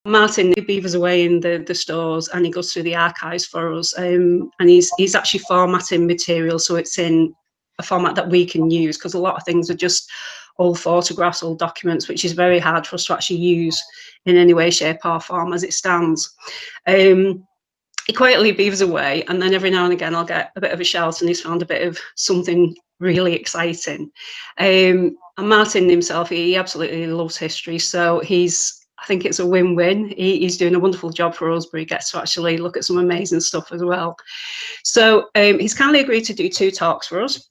Martin, he beavers away in the stores and he goes through the archives for us, and he's actually formatting material so it's in a format that we can use, because a lot of things are just old photographs, old documents, which is very hard for us to actually use in any way, shape or form as it stands. He quietly beavers away, and then every now and again I'll get a bit of a shout and he's found a bit of something really exciting. And Martin himself, he absolutely loves history, so I think it's a win-win. He's doing a wonderful job for us, but he gets to actually look at some amazing stuff as well. So he's kindly agreed to do 2 talks for us.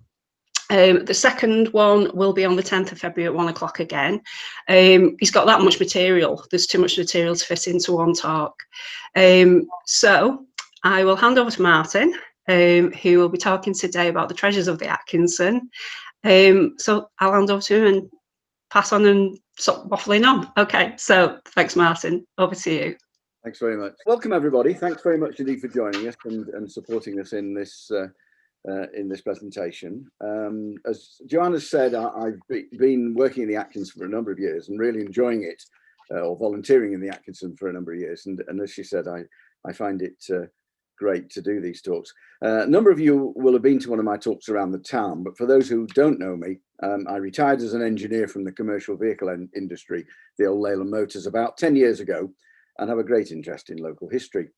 The second one will be on the 10th of February at 1 o'clock again. He's got that much material. There's too much material to fit into one talk. So I will hand over to Martin, who will be talking today about the treasures of the Atkinson. So I'll hand over to him and pass on and stop waffling on. Okay, so thanks, Martin. Over to you. Thanks very much. Welcome, everybody. Thanks very much indeed for joining us and supporting us in this presentation. As Joanna said, I've been working in the Atkinson for a number of years and really enjoying it, or volunteering in the Atkinson for a number of years. And as she said, I find it great to do these talks. A number of you will have been to one of my talks around the town, but for those who don't know me, I retired as an engineer from the commercial vehicle industry, the old Leyland Motors, about 10 years ago, and have a great interest in local history.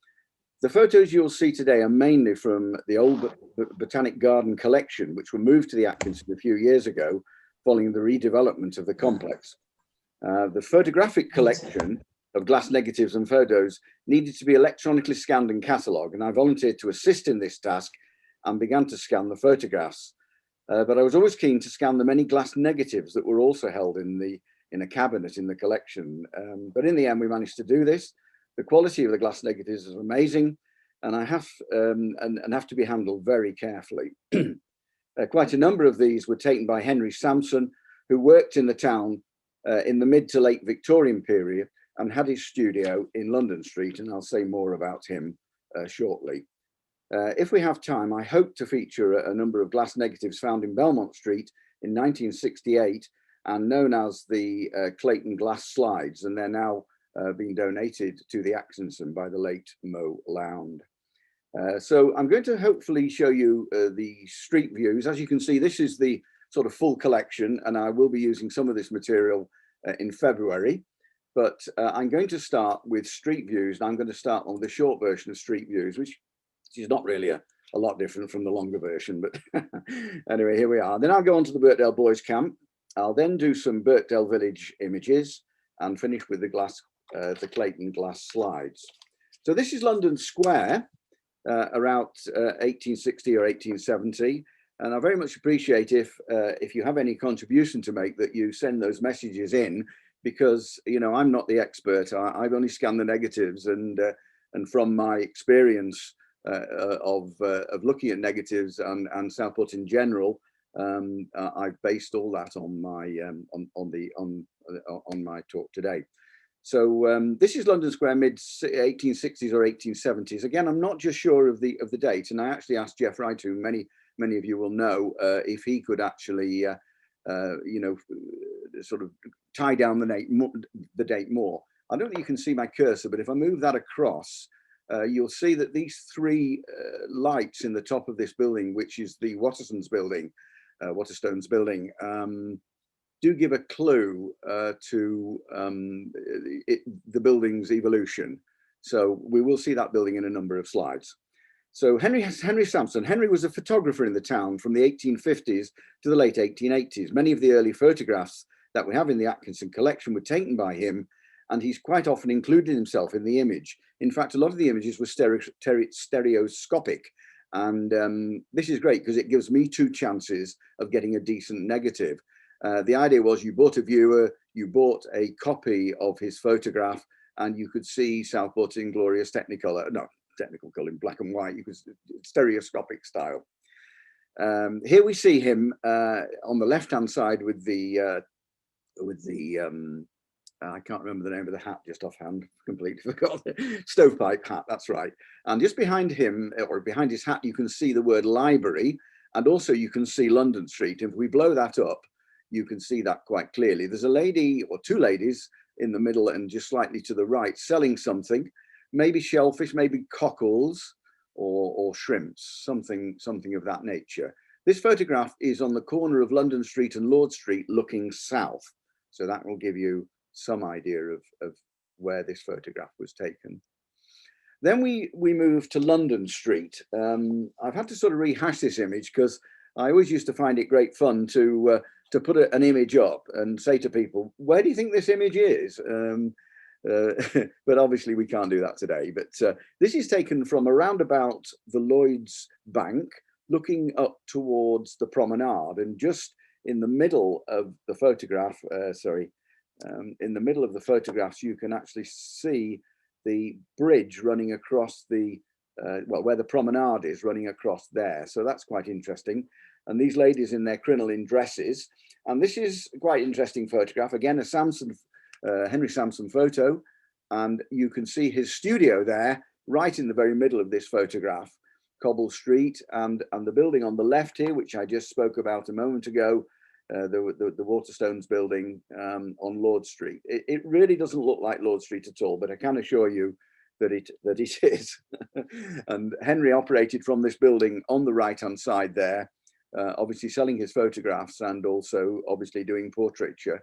The photos you'll see today are mainly from the old Botanic Garden collection, which were moved to the Atkinson a few years ago, following the redevelopment of the complex. The photographic collection of glass negatives and photos needed to be electronically scanned and catalogued, and I volunteered to assist in this task and began to scan the photographs. But I was always keen to scan the many glass negatives that were also held in a cabinet in the collection. But in the end, we managed to do this. The quality of the glass negatives is amazing, and have to be handled very carefully. Quite a number of these were taken by Henry Sampson, who worked in the town in the mid to late Victorian period and had his studio in London Street, and I'll say more about him shortly. If we have time, I hope to feature a number of glass negatives found in Belmont Street in 1968 and known as the Clayton glass slides, and they're now being donated to the Atkinson by the late Mo Lound. So I'm going to hopefully show you the street views. As you can see, this is the sort of full collection, and I will be using some of this material in February. But I'm going to start with street views, and I'm going to start on the short version of street views, which is not really a lot different from the longer version. But anyway, here we are. Then I'll go on to the Bertdale Boys Camp. I'll then do some Bertdale Village images and finish with the Clayton glass slides. So this is London Square around 1860 or 1870. And I very much appreciate if you have any contribution to make, that you send those messages in, because, you know, I'm not the expert. I've only scanned the negatives, and from my experience of looking at negatives and Southport in general, I've based all that on my talk today. So this is London Square, mid 1860s or 1870s. Again, I'm not just sure of the date, and I actually asked Jeff Wright, who many of you will know, if he could actually sort of tie down the date more. I don't think you can see my cursor, but if I move that across, you'll see that these 3 lights in the top of this building, which is the Waterstones building, do give a clue to the building's evolution. So we will see that building in a number of slides. So Henry Sampson. Henry was a photographer in the town from the 1850s to the late 1880s. Many of the early photographs that we have in the Atkinson collection were taken by him, and he's quite often included himself in the image. In fact, a lot of the images were stereoscopic, and this is great because it gives me 2 chances of getting a decent negative. The idea was you bought a viewer, you bought a copy of his photograph, and you could see Southport in glorious technicolor, in black and white, you could stereoscopic style. Here we see him on the left-hand side with the I can't remember the name of the hat just offhand, completely forgot. Stovepipe hat, that's right. And just behind him, or behind his hat, you can see the word library, and also you can see London Street. If we blow that up, you can see that quite clearly. There's a lady or 2 ladies in the middle and just slightly to the right, selling something, maybe shellfish, maybe cockles or shrimps, something of that nature. This photograph is on the corner of London Street and Lord Street looking south. So that will give you some idea of where this photograph was taken. Then we moved to London Street. I've had to sort of rehash this image because I always used to find it great fun to put an image up and say to people, where do you think this image is? But obviously we can't do that today. But this is taken from around about the Lloyd's Bank, looking up towards the promenade, and just in the middle of the photograph, in the middle of the photographs, you can actually see the bridge running across the, well, where the promenade is running across there. So that's quite interesting. And these ladies in their crinoline dresses. And this is quite interesting photograph. Again, a Henry Sampson photo. And you can see his studio there, right in the very middle of this photograph, Cobble Street, and the building on the left here, which I just spoke about a moment ago, the Waterstones building on Lord Street. It really doesn't look like Lord Street at all, but I can assure you that it is. And Henry operated from this building on the right hand side there, obviously selling his photographs and also obviously doing portraiture.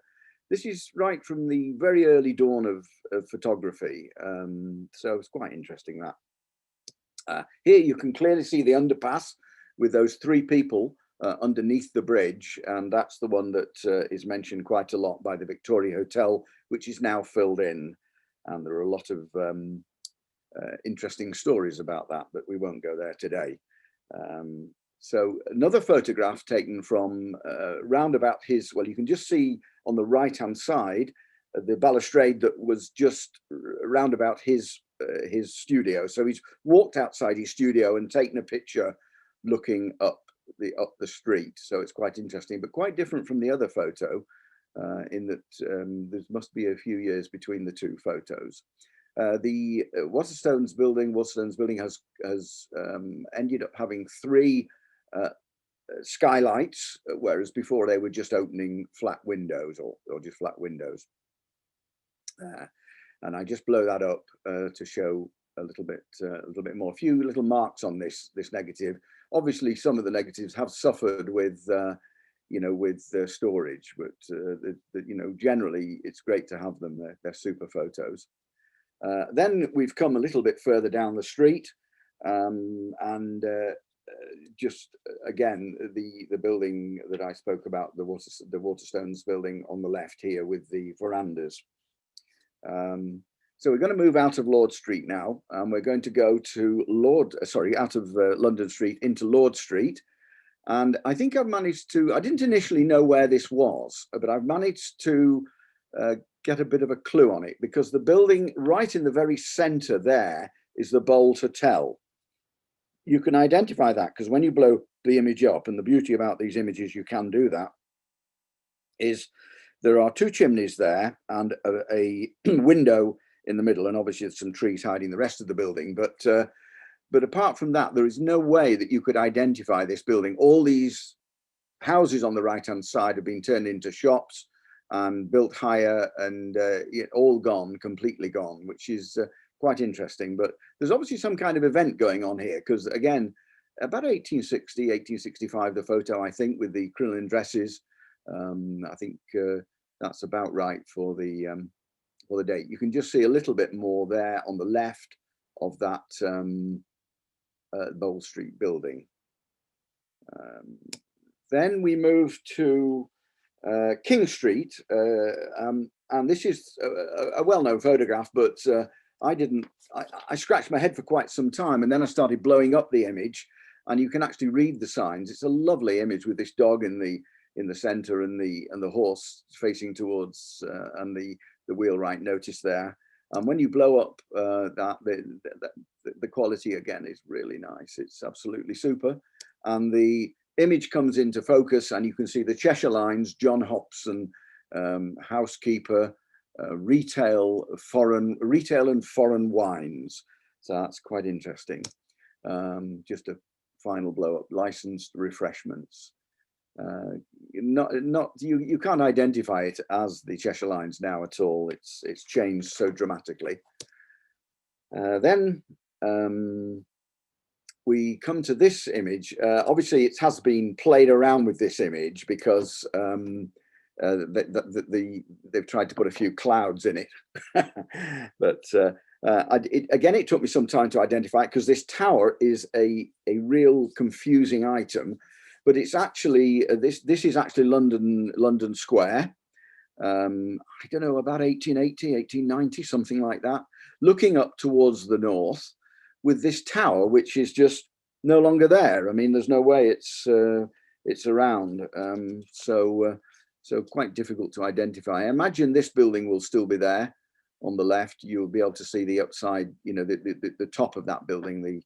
This is right from the very early dawn of photography, so it's quite interesting that. Here you can clearly see the underpass with those three people underneath the bridge, and that's the one that is mentioned quite a lot by the Victoria Hotel, which is now filled in, and there are a lot of interesting stories about that, but we won't go there today. So another photograph taken from round about his, well, you can just see on the right hand side the balustrade that was just round about his studio. So he's walked outside his studio and taken a picture looking up the street. So it's quite interesting, but quite different from the other photo, in that there must be a few years between the two photos. The Waterstones building has ended up having three skylights, whereas before they were just opening flat windows or just flat windows. And I just blow that up to show a little bit more. A few little marks on this negative. Obviously, some of the negatives have suffered with storage, but generally it's great to have them. They're super photos. Then we've come a little bit further down the street, and just again the building that I spoke about, the Waterstones building on the left here with the verandas. So we're going to move out of Lord Street now, and we're going to go to out of London Street into Lord Street. And I think I've managed to, I didn't initially know where this was, but I've managed to get a bit of a clue on it, because the building right in the very center there is the Bold Hotel. You can identify that because when you blow the image up, and the beauty about these images, you can do that, is there are two chimneys there and a window in the middle, and obviously there's some trees hiding the rest of the building. But apart from that, there is no way that you could identify this building. All these houses on the right-hand side have been turned into shops and built higher, and all gone, completely gone, which is quite interesting. But there's obviously some kind of event going on here, because again, about 1860, 1865, the photo, I think, with the crinoline dresses, I think that's about right for the date. You can just see a little bit more there on the left of that Bold Street building. Then we move to King Street, and this is a well-known photograph, but I scratched my head for quite some time, and then I started blowing up the image, and you can actually read the signs. It's a lovely image with this dog in the center, and the horse facing towards and the wheelwright notice there. And when you blow up that, the quality again is really nice. It's absolutely super. And the image comes into focus, and you can see the Cheshire lines, John Hobson, housekeeper, retail and foreign wines. So that's quite interesting. Just a final blow up, licensed refreshments. You can't identify it as the Cheshire Lines now at all. It's changed so dramatically. Then we come to this image. Obviously, it has been played around with this image because they've tried to put a few clouds in it. But again, it took me some time to identify it because this tower is a real confusing item. But it's actually this is actually London Square. I don't know, about 1880, 1890, something like that. Looking up towards the north, with this tower, which is just no longer there. I mean, there's no way it's around. So quite difficult to identify. I imagine this building will still be there on the left. You'll be able to see the upside, you know, the top of that building, the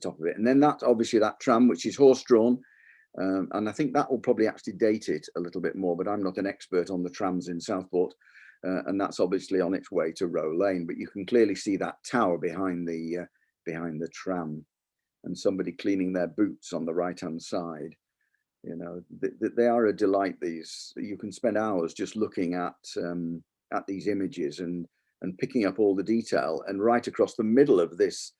top of it. And then that, obviously, that tram, which is horse-drawn. And I think that will probably actually date it a little bit more, but I'm not an expert on the trams in Southport. And that's obviously on its way to Row Lane, but you can clearly see that tower behind the tram, and somebody cleaning their boots on the right-hand side. You know, they are a delight. These, you can spend hours just looking at these images and picking up all the detail. And right across the middle of this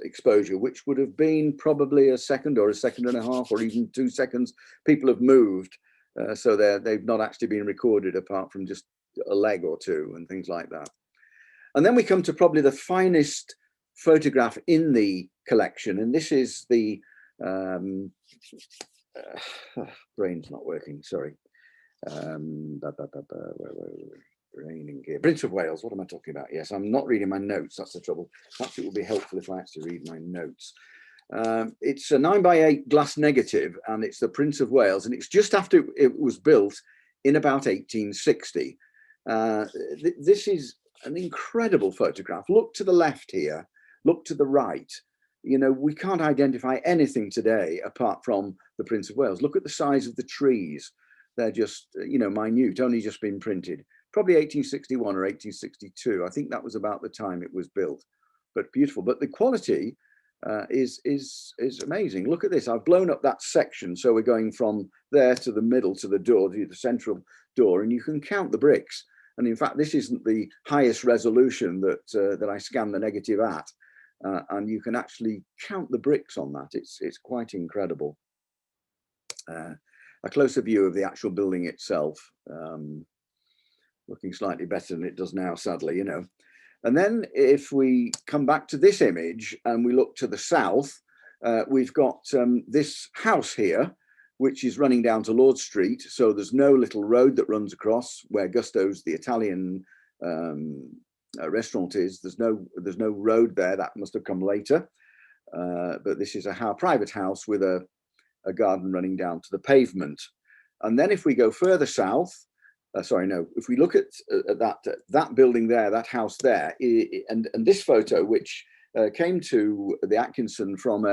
exposure, which would have been probably a second or a second and a half or even 2 seconds, people have moved, so they've not actually been recorded apart from just a leg or two and things like that. And then we come to probably the finest photograph in the collection, and this is the brain's not working, sorry. Raining gear. Prince of Wales, what am I talking about? Yes, I'm not reading my notes, that's the trouble. Perhaps it would be helpful if I actually read my notes. It's a 9x8 glass negative, and it's the Prince of Wales, and it's just after it was built in about 1860. This is an incredible photograph. Look to the left here, look to the right. You know, we can't identify anything today apart from the Prince of Wales. Look at the size of the trees. They're just, you know, minute, only just been printed. Probably 1861 or 1862. I think that was about the time it was built, but beautiful. But the quality is amazing. Look at this. I've blown up that section. So we're going from there to the middle, to the door, to the central door, and you can count the bricks. And in fact, this isn't the highest resolution that I scan the negative at. And you can actually count the bricks on that. It's quite incredible. A closer view of the actual building itself, looking slightly better than it does now, sadly, you know. And then if we come back to this image and we look to the south, we've got this house here, which is running down to Lord Street. So there's no little road that runs across where Gusto's, the Italian restaurant, is. There's no road there. That must have come later. But this is a private house with a garden running down to the pavement. And then if we go further south, if we look at that building there, that house there, and this photo, which came to the Atkinson from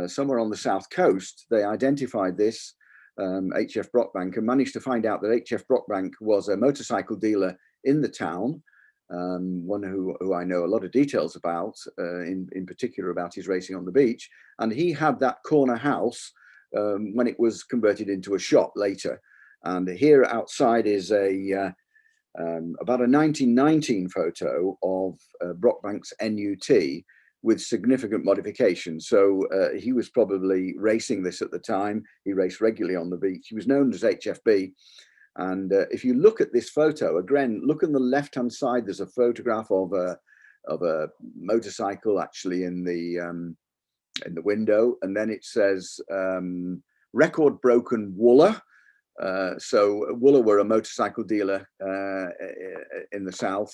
somewhere on the south coast, they identified this H.F. Brockbank and managed to find out that H.F. Brockbank was a motorcycle dealer in the town, one who I know a lot of details about, in particular about his racing on the beach. And he had that corner house when it was converted into a shop later. And here outside is about a 1919 photo of Brockbank's NUT with significant modifications. So he was probably racing this at the time. He raced regularly on the beach. He was known as HFB. And if you look at this photo, again, look on the left-hand side, there's a photograph of a motorcycle actually in the window. And then it says, record broken Wooler. So Wooler were a motorcycle dealer in the south,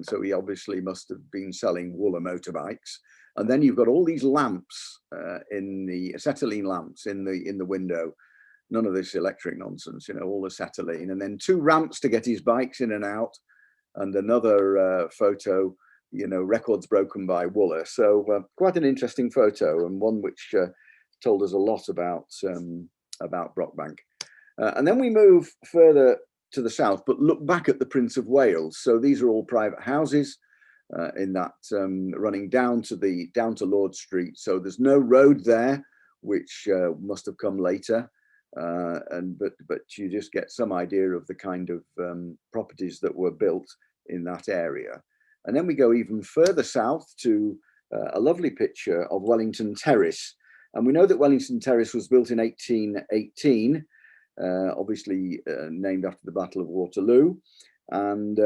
so he obviously must have been selling Wooler motorbikes. And then you've got all these lamps in the acetylene lamps in the window. None of this electric nonsense, you know, all acetylene. And then 2 ramps to get his bikes in and out, and another photo, you know, records broken by Wooler. So quite an interesting photo, and one which told us a lot about Brockbank. And then we move further to the south, but look back at the Prince of Wales. So these are all private houses in that running down to Lord Street. So there's no road there which must have come later. But you just get some idea of the kind of properties that were built in that area. And then we go even further south to a lovely picture of Wellington Terrace. And we know that Wellington Terrace was built in 1818, obviously named after the Battle of Waterloo and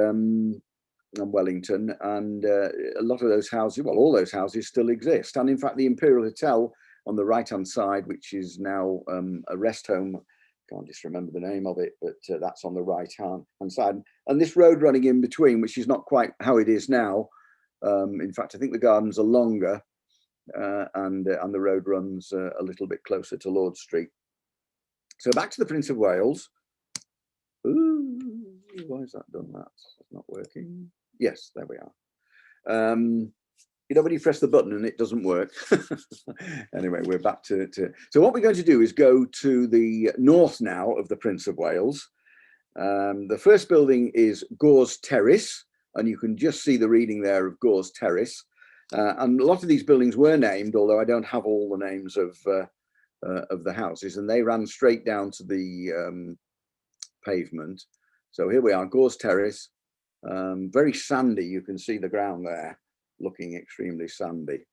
Wellington. And a lot of those houses, well, all those houses still exist. And in fact, the Imperial Hotel on the right-hand side, which is now a rest home, can't just remember the name of it, but that's on the right-hand side. And this road running in between, which is not quite how it is now. In fact, I think the gardens are longer and the road runs a little bit closer to Lord Street. So back to the Prince of Wales. Ooh, why has that done that? It's not working. Yes, there we are. You know, when you press the button and it doesn't work. Anyway, we're back to. So what we're going to do is go to the north now of the Prince of Wales. The first building is Gauze Terrace, and you can just see the reading there of Gauze Terrace. And a lot of these buildings were named, although I don't have all the names of the houses, and they ran straight down to the pavement. So here we are, Gauze Terrace, very sandy. You can see the ground there, looking extremely sandy.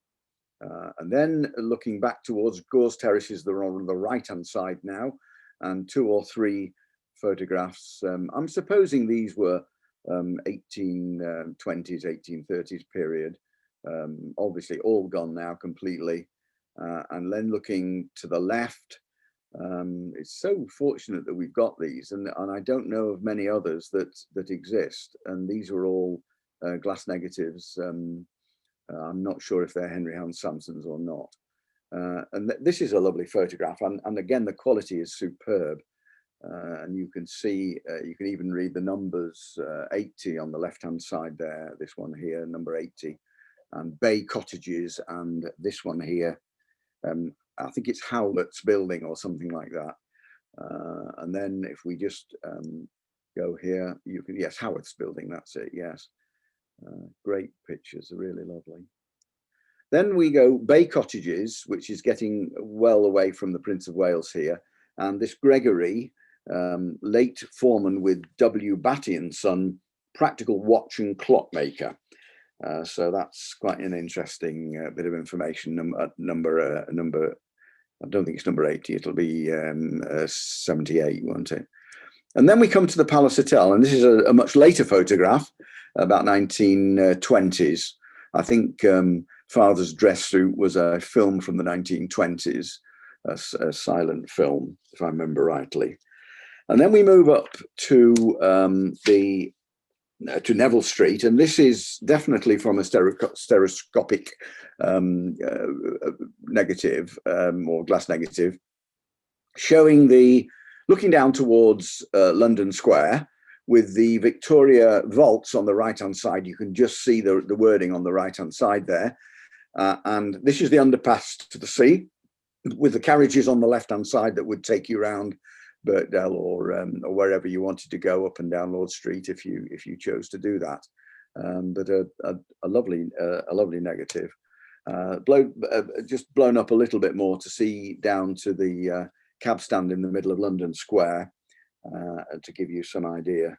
And then looking back towards Gauze Terrace is on the right-hand side now, and 2 or 3 photographs. I'm supposing these were 1820s, 1830s period. Obviously all gone now completely. And then looking to the left, it's so fortunate that we've got these, and I don't know of many others that exist. And these are all glass negatives. I'm not sure if they're Henry Hound Samsons or not. And this is a lovely photograph, and again the quality is superb. And you can see, you can even read the numbers, 80 on the left hand side there, this one here, number 80, and Bay Cottages, and this one here, I think it's Howlett's building or something like that. And then if we just go here, you can, yes, Howard's building, that's it, yes. Great pictures, are really lovely. Then we go Bay Cottages, which is getting well away from the Prince of Wales here. And this Gregory, late foreman with W. Batty and Son, practical watch and clockmaker. So that's quite an interesting bit of information. Number, I don't think it's number 80, it'll be 78, won't it? And then we come to the Palace Hotel, and this is a much later photograph, about 1920s. I think Father's Dress Suit was a film from the 1920s, a silent film, if I remember rightly. And then we move up to to Neville Street, and this is definitely from a stereoscopic negative or glass negative, showing looking down towards London Square with the Victoria vaults on the right hand side. You can just see the wording on the right hand side there, and this is the underpass to the sea with the carriages on the left hand side that would take you around Bertdale or wherever you wanted to go up and down Lord Street if you chose to do that. But a lovely negative, just blown up a little bit more to see down to the cab stand in the middle of London Square, to give you some idea.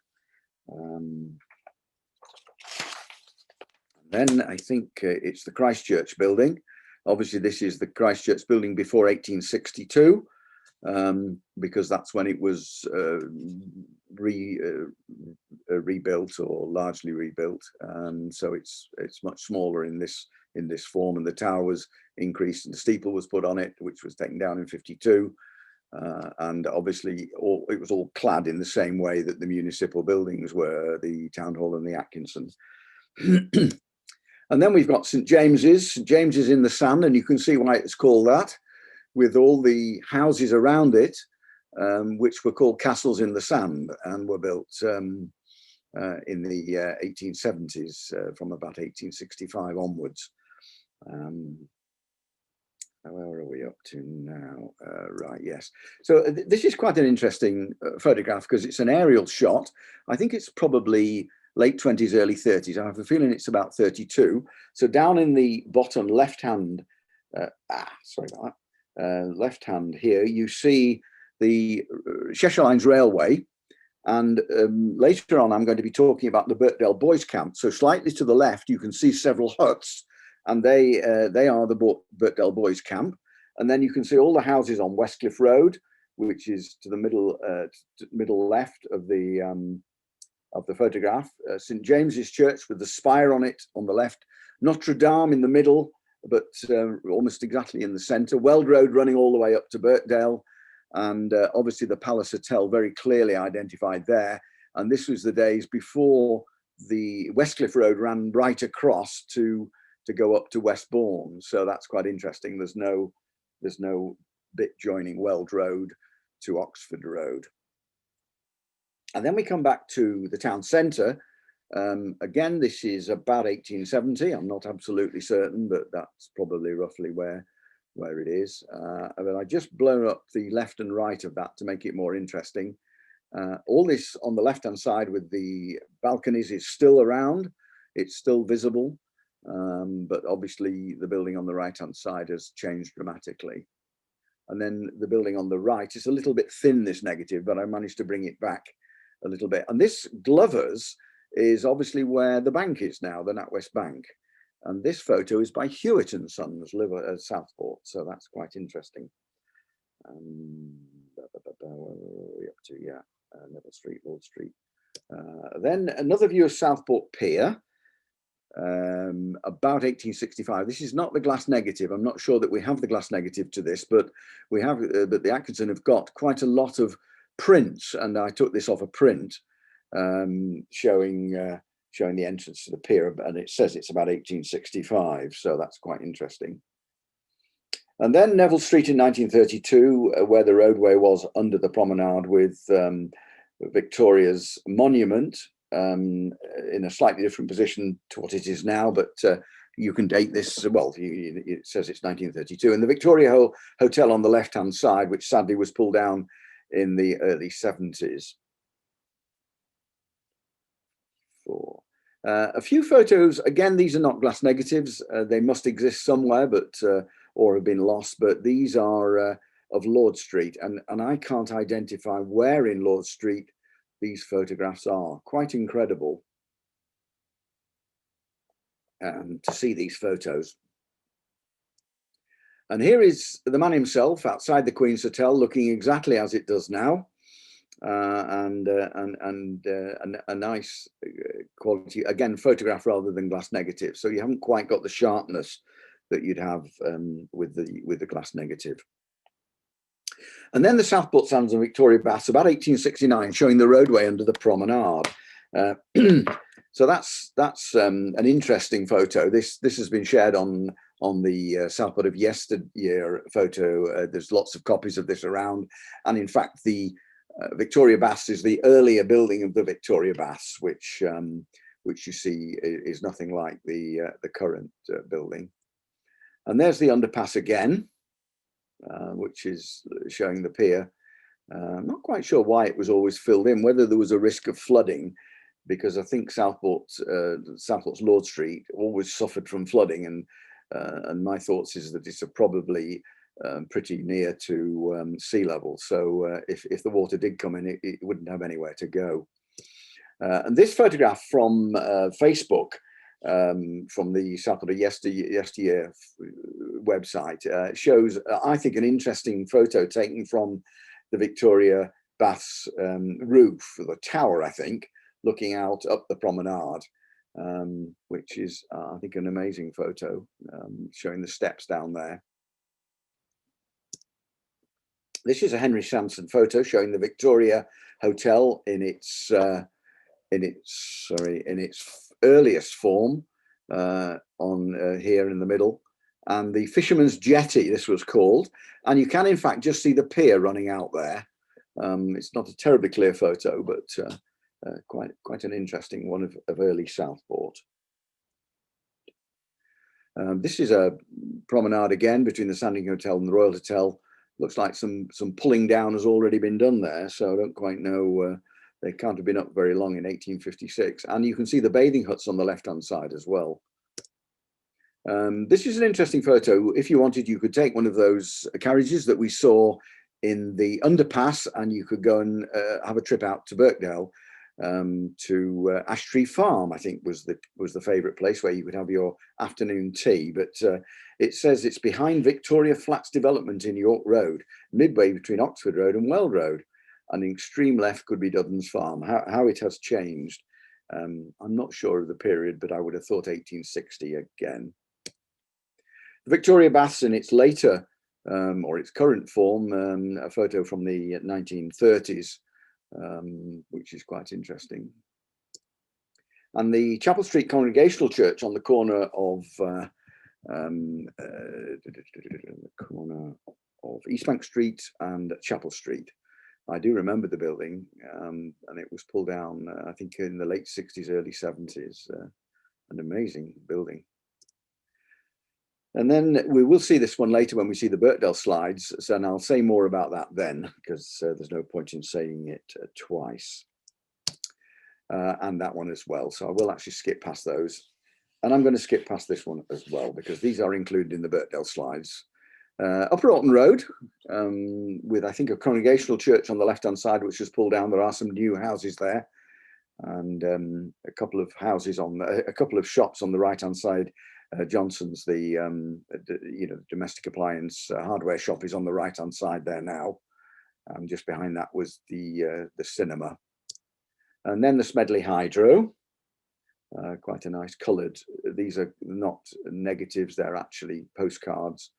Then I think it's the Christchurch Building. Obviously this is the Christchurch Building before 1862. Because that's when it was rebuilt or largely rebuilt, so it's much smaller in this form, and the tower was increased and the steeple was put on it, which was taken down in 52, and obviously it was all clad in the same way that the municipal buildings were, the Town Hall and the Atkinson. And then we've got St James's. St James's in the sand, and you can see why it's called that, with all the houses around it, which were called castles in the sand and were built in the 1870s, from about 1865 onwards. Where are we up to now? Right, yes. So this is quite an interesting photograph because it's an aerial shot. I think it's probably late 20s, early 30s. I have a feeling it's about 32. So down in the bottom left-hand, sorry about that. left hand here, you see the Cheshire Lines Railway. And later on, I'm going to be talking about the Bertdale Boys Camp. So slightly to the left, you can see several huts, and they are the Bertdale Boys Camp. And then you can see all the houses on Westcliff Road, which is to the middle left of the photograph. St James's Church with the spire on it on the left. Notre Dame in the middle, but almost exactly in the centre. Weld Road running all the way up to Bertdale. And obviously the Palace Hotel very clearly identified there. And this was the days before the Westcliff Road ran right across to go up to Westbourne. So that's quite interesting. There's no bit joining Weld Road to Oxford Road. And then we come back to the town centre. Again, this is about 1870. I'm not absolutely certain, but that's probably roughly where it is. And then I just blown up the left and right of that to make it more interesting. All this on the left-hand side with the balconies is still around. It's still visible, but obviously the building on the right-hand side has changed dramatically. And then the building on the right is a little bit thin, this negative, but I managed to bring it back a little bit. And this Glover's is obviously where the bank is now, the NatWest Bank. And this photo is by Hewitt and Sons, Southport. So that's quite interesting. Where are we up to? Yeah, Neville Street, Lord Street. Then another view of Southport Pier, about 1865. This is not the glass negative. I'm not sure that we have the glass negative to this, but we have. But the Atkinson have got quite a lot of prints, and I took this off a print showing the entrance to the pier, and it says it's about 1865, so that's quite interesting. And then Neville Street in 1932, where the roadway was under the promenade with Victoria's monument in a slightly different position to what it is now, but you can date this, well, it says it's 1932. And the Victoria Hotel on the left-hand side, which sadly was pulled down in the early 70s. A few photos, again, these are not glass negatives. They must exist somewhere, but or have been lost, but these are of Lord Street, and I can't identify where in Lord Street these photographs are. Quite incredible to see these photos. And here is the man himself outside the Queen's Hotel, looking exactly as it does now. And a nice quality, again, photograph rather than glass negative. So you haven't quite got the sharpness that you'd have with the glass negative. And then the Southport Sands and Victoria Baths, about 1869, showing the roadway under the promenade. So that's an interesting photo. This has been shared on the Southport of yesteryear photo. There's lots of copies of this around, and in fact the Victoria Baths is the earlier building of the Victoria Baths, which you see is nothing like the current building. And there's the underpass again, which is showing the pier. I'm not quite sure why it was always filled in, whether there was a risk of flooding, because I think Southport's Lord Street always suffered from flooding, and my thoughts is that it's probably pretty near to sea level. So if the water did come in, it wouldn't have anywhere to go. And this photograph from Facebook, from the Southport of yesteryear website, shows, I think, an interesting photo taken from the Victoria Baths roof, the tower, I think, looking out up the promenade, which is, I think, an amazing photo, showing the steps down there. This is a Henry Sampson photo showing the Victoria Hotel in its earliest form, on here in the middle, and the Fisherman's Jetty, this was called, and you can in fact just see the pier running out there. It's not a terribly clear photo, but quite an interesting one of early Southport. This is a promenade again between the Sandringham Hotel and the Royal Hotel. Looks like some pulling down has already been done there, so I don't quite know. They can't have been up very long in 1856. And you can see the bathing huts on the left-hand side as well. This is an interesting photo. If you wanted, you could take one of those carriages that we saw in the underpass, and you could go and have a trip out to Bertdale, to Ash Tree Farm, I think was the favourite place where you could have your afternoon tea. But it says it's behind Victoria Flats development in York Road, midway between Oxford Road and Well Road, and the extreme left could be Dudden's Farm. How it has changed, I'm not sure of the period, but I would have thought 1860 again. The Victoria Baths in its later or its current form, a photo from the 1930s, which is quite interesting. And the Chapel Street Congregational Church on the corner of Eastbank Street and Chapel Street. I do remember the building, and it was pulled down, I think, in the late 60s, early 70s. An amazing building. And then we will see this one later when we see the Bertdale slides. So, and I'll say more about that then, because there's no point in saying it twice. And that one as well. So I will actually skip past those. And I'm going to skip past this one as well, because these are included in the Bertdale slides. Upper Alton Road, with, I think, a congregational church on the left-hand side, which was pulled down. There are some new houses there, and a couple of houses on, a couple of shops on the right-hand side. Johnson's, the domestic appliance hardware shop, is on the right hand side there now. Just behind that was the cinema, and then the Smedley Hydro, quite a nice coloured. These are not negatives; they're actually postcards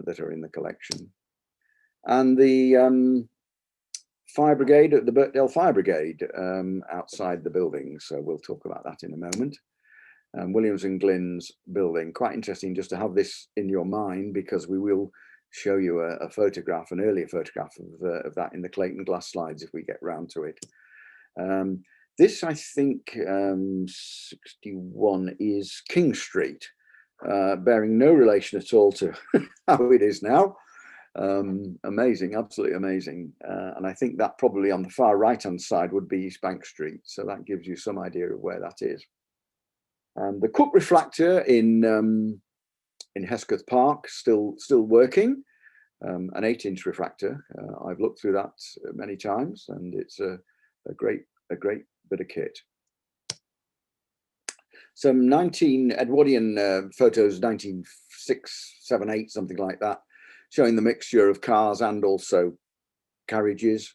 that are in the collection. And the Fire Brigade, the Bertdale Fire Brigade, outside the building. So we'll talk about that in a moment. Williams and Glynn's building, quite interesting just to have this in your mind, because we will show you a photograph, an earlier photograph of that in the Clayton glass slides if we get round to it. This, I think, 61 is King Street, bearing no relation at all to how it is now. Amazing, absolutely amazing. And I think that probably on the far right hand side would be East Bank Street, so that gives you some idea of where that is. The Cook refractor in Hesketh Park, still working, an 8-inch refractor. I've looked through that many times, and it's a great bit of kit. Some 19 Edwardian photos, 1906, 7, 8, something like that, showing the mixture of cars and also carriages.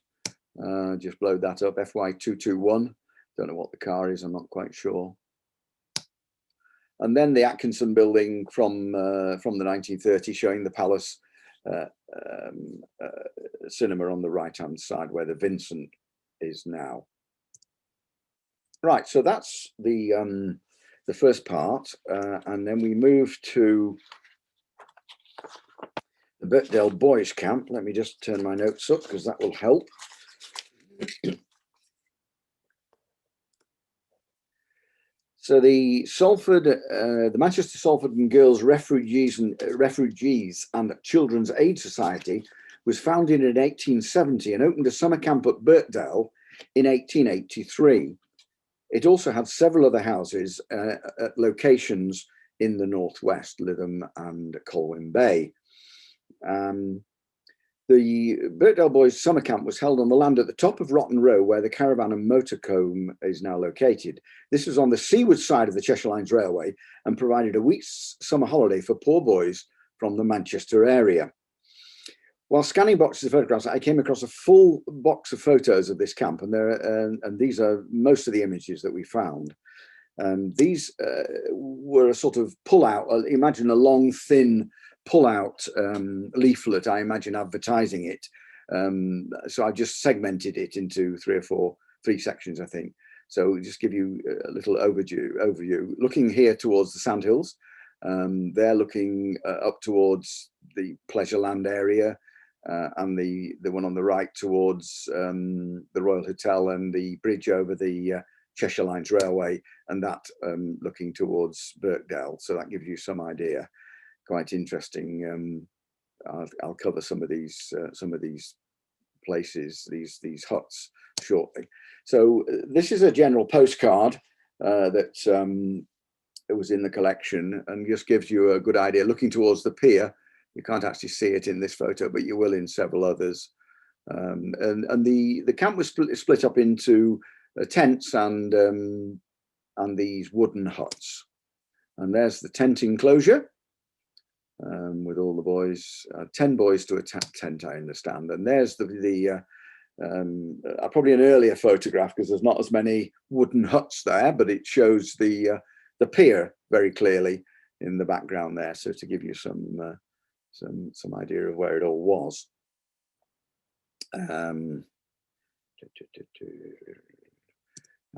Just blowed that up, FY221. Don't know what the car is, I'm not quite sure. And then the Atkinson building from the 1930s, showing the Palace cinema on the right-hand side, where the Vincent is now. Right, so that's the first part, and then we move to the Bertdale Boys Camp. Let me just turn my notes up, because that will help. So the Salford, the Manchester Salford and Girls Refugees and Children's Aid Society was founded in 1870 and opened a summer camp at Bertdale in 1883. It also had several other houses at locations in the northwest, Lytham and Colwyn Bay. The Bertdale Boys Summer Camp was held on the land at the top of Rotten Row, where the Caravan and Motorcombe is now located. This was on the seaward side of the Cheshire Lines Railway and provided a week's summer holiday for poor boys from the Manchester area. While scanning boxes of photographs, I came across a full box of photos of this camp, and these are most of the images that we found. These were a sort of pull-out, imagine a long, thin pull-out leaflet, I imagine, advertising it. So I just segmented it into three sections, I think. So just give you a little overview. Looking here towards the Sandhills, they're looking up towards the Pleasureland area, and the one on the right towards the Royal Hotel and the bridge over the Cheshire Lines Railway, and that looking towards Bertdale. So that gives you some idea. Quite interesting. I'll cover some of these places, these huts, shortly. So this is a general postcard that was in the collection, and just gives you a good idea. Looking towards the pier, you can't actually see it in this photo, but you will in several others. And the camp was split up into tents and these wooden huts. And there's the tent enclosure with all the boys, 10 boys to a tent, I understand. And there's probably an earlier photograph, because there's not as many wooden huts there, but it shows the pier very clearly in the background there. So to give you some idea of where it all was.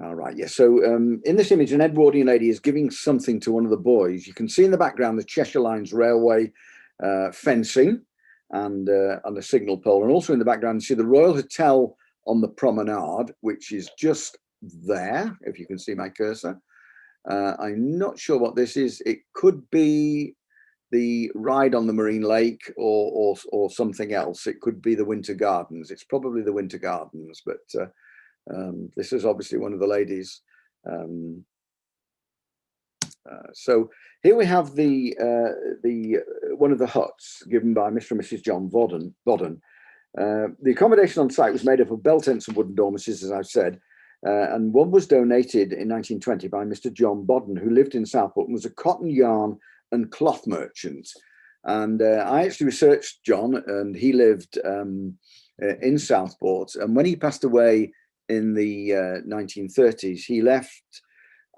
All right, yes. So in this image, an Edwardian lady is giving something to one of the boys. You can see in the background the Cheshire Lines railway fencing and a signal pole, and also in the background you see the Royal Hotel on the promenade, which is just there, if you can see my cursor. I'm not sure what this is. It could be the ride on the Marine Lake or something else. It could be the Winter Gardens. It's probably the Winter Gardens, but this is obviously one of the ladies. So here we have the one of the huts given by Mr. and Mrs. John Bodden. The accommodation on site was made up of bell tents and wooden dormitories, as I've said, and one was donated in 1920 by Mr. John Bodden, who lived in Southport and was a cotton, yarn and cloth merchant. And I actually researched John, and he lived in Southport, and when he passed away in the 1930s, he left,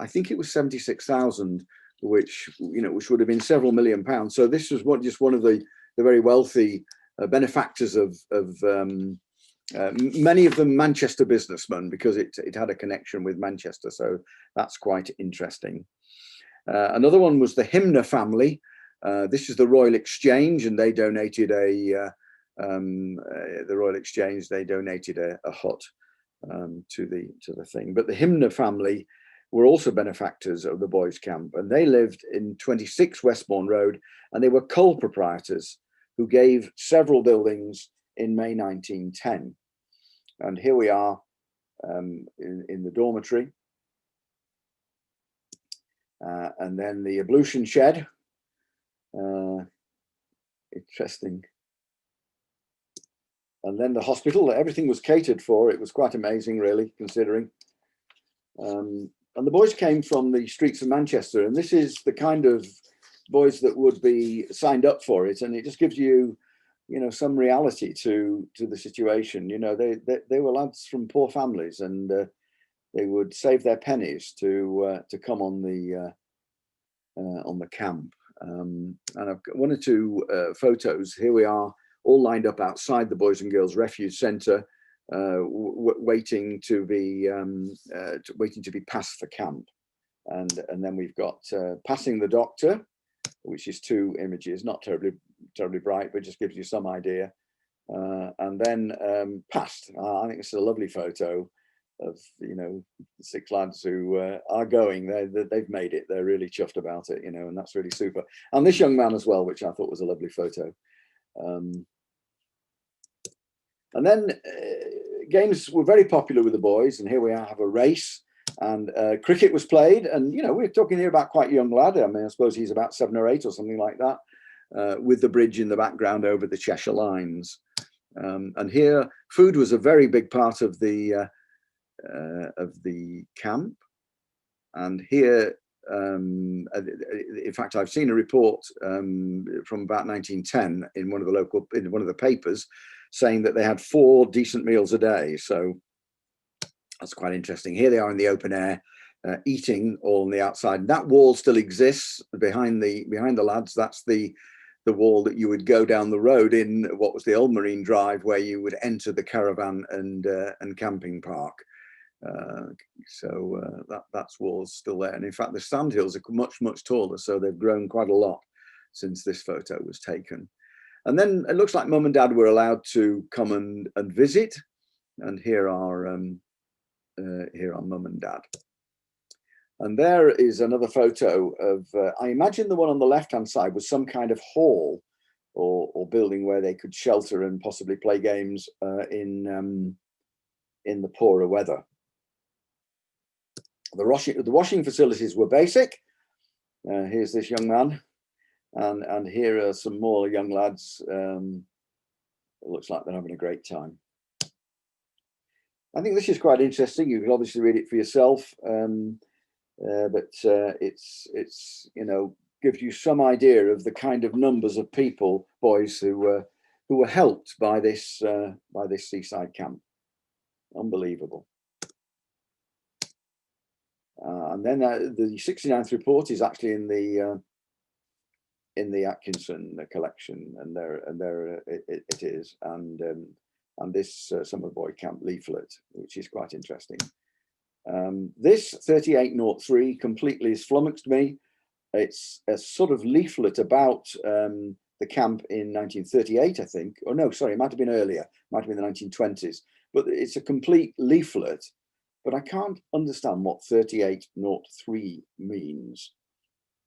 I think it was 76,000, which would have been several £1 million. So this was just one of the very wealthy benefactors of many of them Manchester businessmen, because it had a connection with Manchester. So that's quite interesting. Another one was the Himner family. This is the Royal Exchange, and they donated a hut to the thing. But the Himner family were also benefactors of the boys' camp, and they lived in 26 Westbourne Road, and they were coal proprietors who gave several buildings in May 1910. And here we are in the dormitory, and then the ablution shed. Interesting. And then the hospital. Everything was catered for. It was quite amazing, really, considering. And the boys came from the streets of Manchester, and this is the kind of boys that would be signed up for it. And it just gives you, some reality to the situation. They were lads from poor families, and they would save their pennies to come on the camp. And I've got one or two photos. Here we are, all lined up outside the Boys and Girls Refuge Centre, waiting to be passed for camp. And then we've got passing the doctor, which is two images, not terribly bright, but just gives you some idea. And then passed. I think it's a lovely photo of the 6 lads who are going. They've made it. They're really chuffed about it, and that's really super. And this young man as well, which I thought was a lovely photo. And then games were very popular with the boys, and here we have a race, and cricket was played. And we're talking here about quite a young lad. I mean, I suppose he's about 7 or 8 or something like that, with the bridge in the background over the Cheshire Lines. And here, food was a very big part of the camp. And here, in fact, I've seen a report from about 1910 in one of the papers, saying that they had 4 decent meals a day. So that's quite interesting. Here they are in the open air, eating all on the outside. And that wall still exists behind the lads. That's the wall that you would go down the road in what was the old Marine Drive, where you would enter the caravan and camping park. So that's wall's still there. And in fact, the sandhills are much taller, so they've grown quite a lot since this photo was taken. And then it looks like Mum and Dad were allowed to come and visit. And here are Mum and Dad. And there is another photo of, I imagine the one on the left-hand side was some kind of hall or building where they could shelter and possibly play games in the poorer weather. The washing facilities were basic. Here's this young man, and here are some more young lads. It looks like they're having a great time. I think this is quite interesting. You can obviously read it for yourself, but it's gives you some idea of the kind of numbers of people, boys, who were helped by this seaside camp. Unbelievable. And then the 69th report is actually in the Atkinson collection, and there it is, and this summer boy camp leaflet, which is quite interesting. This 3803 completely has flummoxed me. It's a sort of leaflet about the camp in 1938, I think. Oh no, sorry, it might have been earlier. Might have been the 1920s. But it's a complete leaflet. But I can't understand what 3803 means.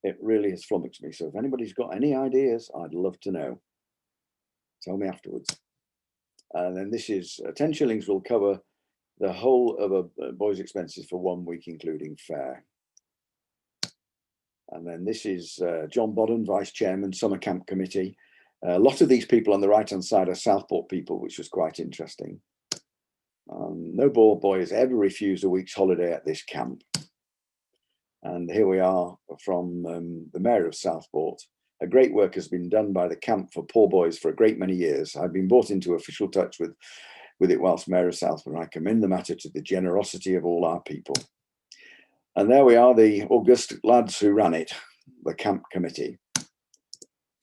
It really has flummoxed me. So if anybody's got any ideas, I'd love to know. Tell me afterwards. And then this is 10 shillings will cover the whole of a boy's expenses for 1 week, including fare. And then this is John Bodden, Vice Chairman, Summer Camp Committee. A lot of these people on the right-hand side are Southport people, which was quite interesting. No boy has ever refused a week's holiday at this camp. And here we are from the Mayor of Southport. A great work has been done by the camp for poor boys for a great many years. I've been brought into official touch with it whilst Mayor of Southport, and I commend the matter to the generosity of all our people. And there we are, the august lads who ran it, the camp committee.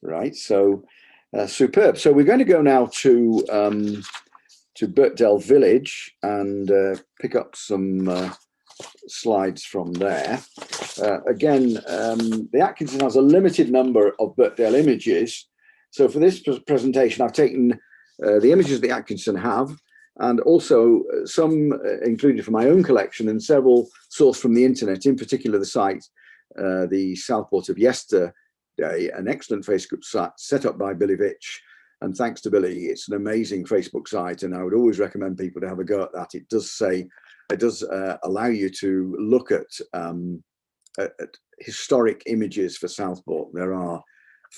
Right, so superb. So we're going to go now to Bertdale Village and pick up some slides from there. Again, the Atkinson has a limited number of Bertdale images. So for this presentation, I've taken the images the Atkinson have, and also some included from my own collection and several sourced from the internet, in particular the site, the Southport of Yesterday, an excellent Facebook site set up by Billy Vitch. And thanks to Billy, it's an amazing Facebook site, and I would always recommend people to have a go at that. It does allow you to look at historic images for Southport. There are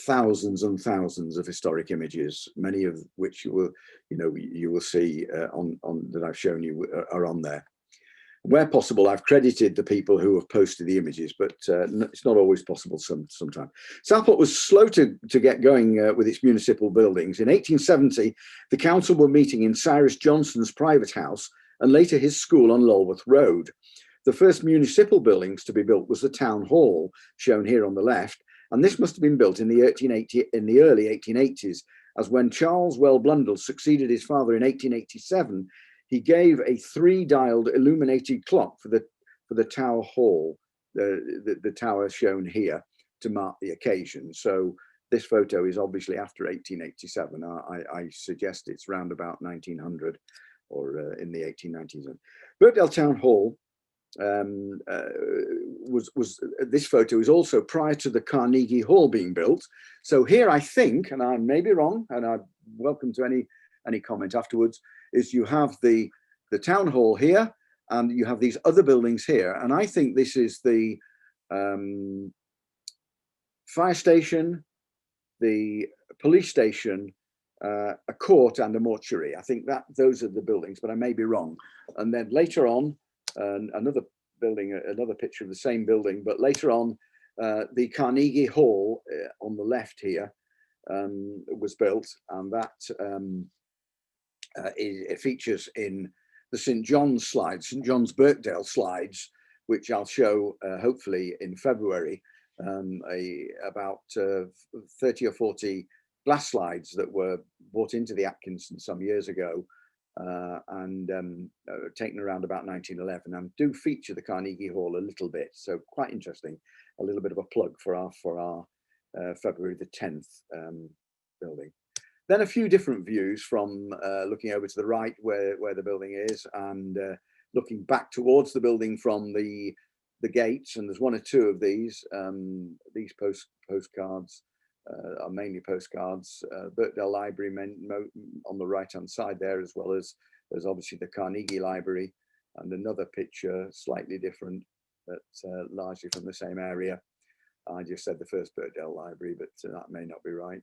thousands and thousands of historic images, many of which you will see on that I've shown you are on there. Where possible, I've credited the people who have posted the images, but it's not always possible sometimes. Southport was slow to get going with its municipal buildings. In 1870, the council were meeting in Cyrus Johnson's private house and later his school on Lulworth Road. The first municipal buildings to be built was the town hall, shown here on the left, and this must have been built in the early 1880s, as when Charles Well Blundell succeeded his father in 1887, he gave a 3-dialed illuminated clock for the Tower Hall, the tower shown here, to mark the occasion. So this photo is obviously after 1887. I suggest it's round about 1900 or in the 1890s. Bertdale Town Hall this photo is also prior to the Carnegie Hall being built. So here I think, and I may be wrong, and I'm welcome to any comment afterwards, is you have the town hall here, and you have these other buildings here, and I think this is the fire station, the police station, a court, and a mortuary. I think that those are the buildings, but I may be wrong. And then later on, another building, another picture of the same building, but later on, the Carnegie Hall on the left here was built, and that it features in the St John's slides, St John's Bertdale slides, which I'll show hopefully in February, about 30 or 40 glass slides that were brought into the Atkinson some years ago, and taken around about 1911, and do feature the Carnegie Hall a little bit. So quite interesting. A little bit of a plug for our February the 10th building. Then a few different views from looking over to the right where the building is, and looking back towards the building from the gates. And there's one or two of these postcards. Are mainly postcards. Bertdale Library on the right hand side there, as well as there's obviously the Carnegie Library, and another picture slightly different, but largely from the same area. I just said the first Bertdale library, but that may not be right.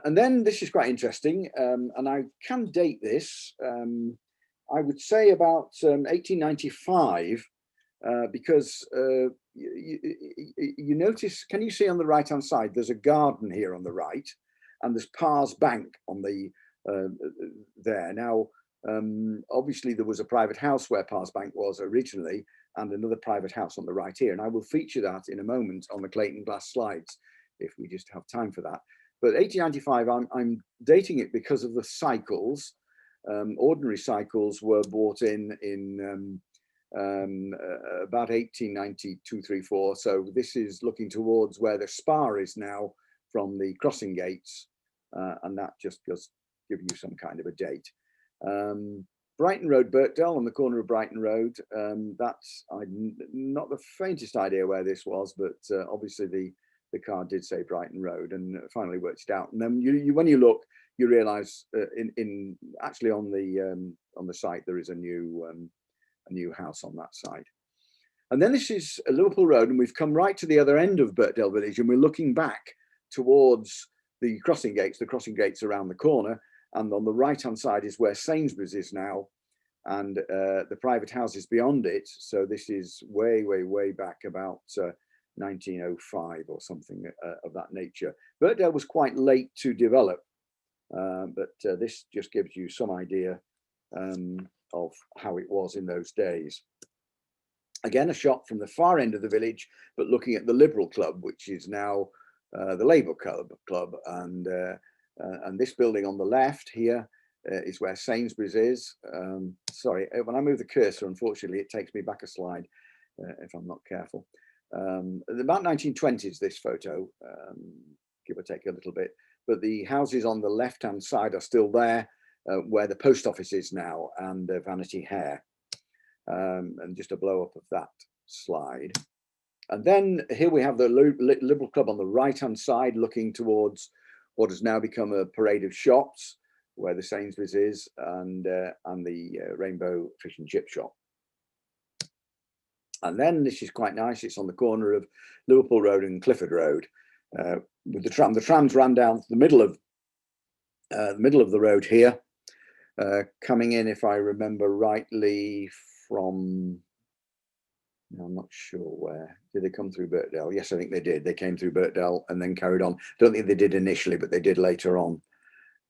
And then this is quite interesting, and I can date this. I would say about 1895, because you notice, can you see on the right hand side, there's a garden here on the right, and there's Parr's Bank on the there. Now, obviously there was a private house where Parr's Bank was originally, and another private house on the right here, and I will feature that in a moment on the Clayton glass slides if we just have time for that. But 1895, I'm dating it because of the cycles. Ordinary cycles were bought in about 1892, 3, 4. So this is looking towards where the spar is now from the crossing gates, and that just does give you some kind of a date. Brighton Road, Bertdale, on the corner of Brighton Road. That's not the faintest idea where this was, but obviously the card did say Brighton Road, and finally worked it out. And then when you look, you realise actually on the site there is a new house on that side. And then this is Liverpool Road, and we've come right to the other end of Bertdale Village, and we're looking back towards the crossing gates around the corner. And on the right hand side is where Sainsbury's is now, and the private houses beyond it. So this is way back about 1905 or something of that nature. Bertdale was quite late to develop, but this just gives you some idea of how it was in those days. Again, a shot from the far end of the village, but looking at the Liberal Club, which is now the Labour Club, and this building on the left here is where Sainsbury's is. Sorry, when I move the cursor, unfortunately, it takes me back a slide if I'm not careful. About 1920s, this photo, give or take a little bit, but the houses on the left-hand side are still there, where the post office is now, and Vanity Fair. And just a blow up of that slide. And then here we have the Liberal Club on the right-hand side, looking towards what has now become a parade of shops, where the Sainsbury's is, and the Rainbow Fish and Chip shop. And then this is quite nice. It's on the corner of Liverpool Road and Clifford Road, with the tram. The trams ran down the middle of the road here, coming in, if I remember rightly, from, I'm not sure where. Did they come through Bertdale? Yes, I think they did. They came through Bertdale and then carried on. Don't think they did initially, but they did later on.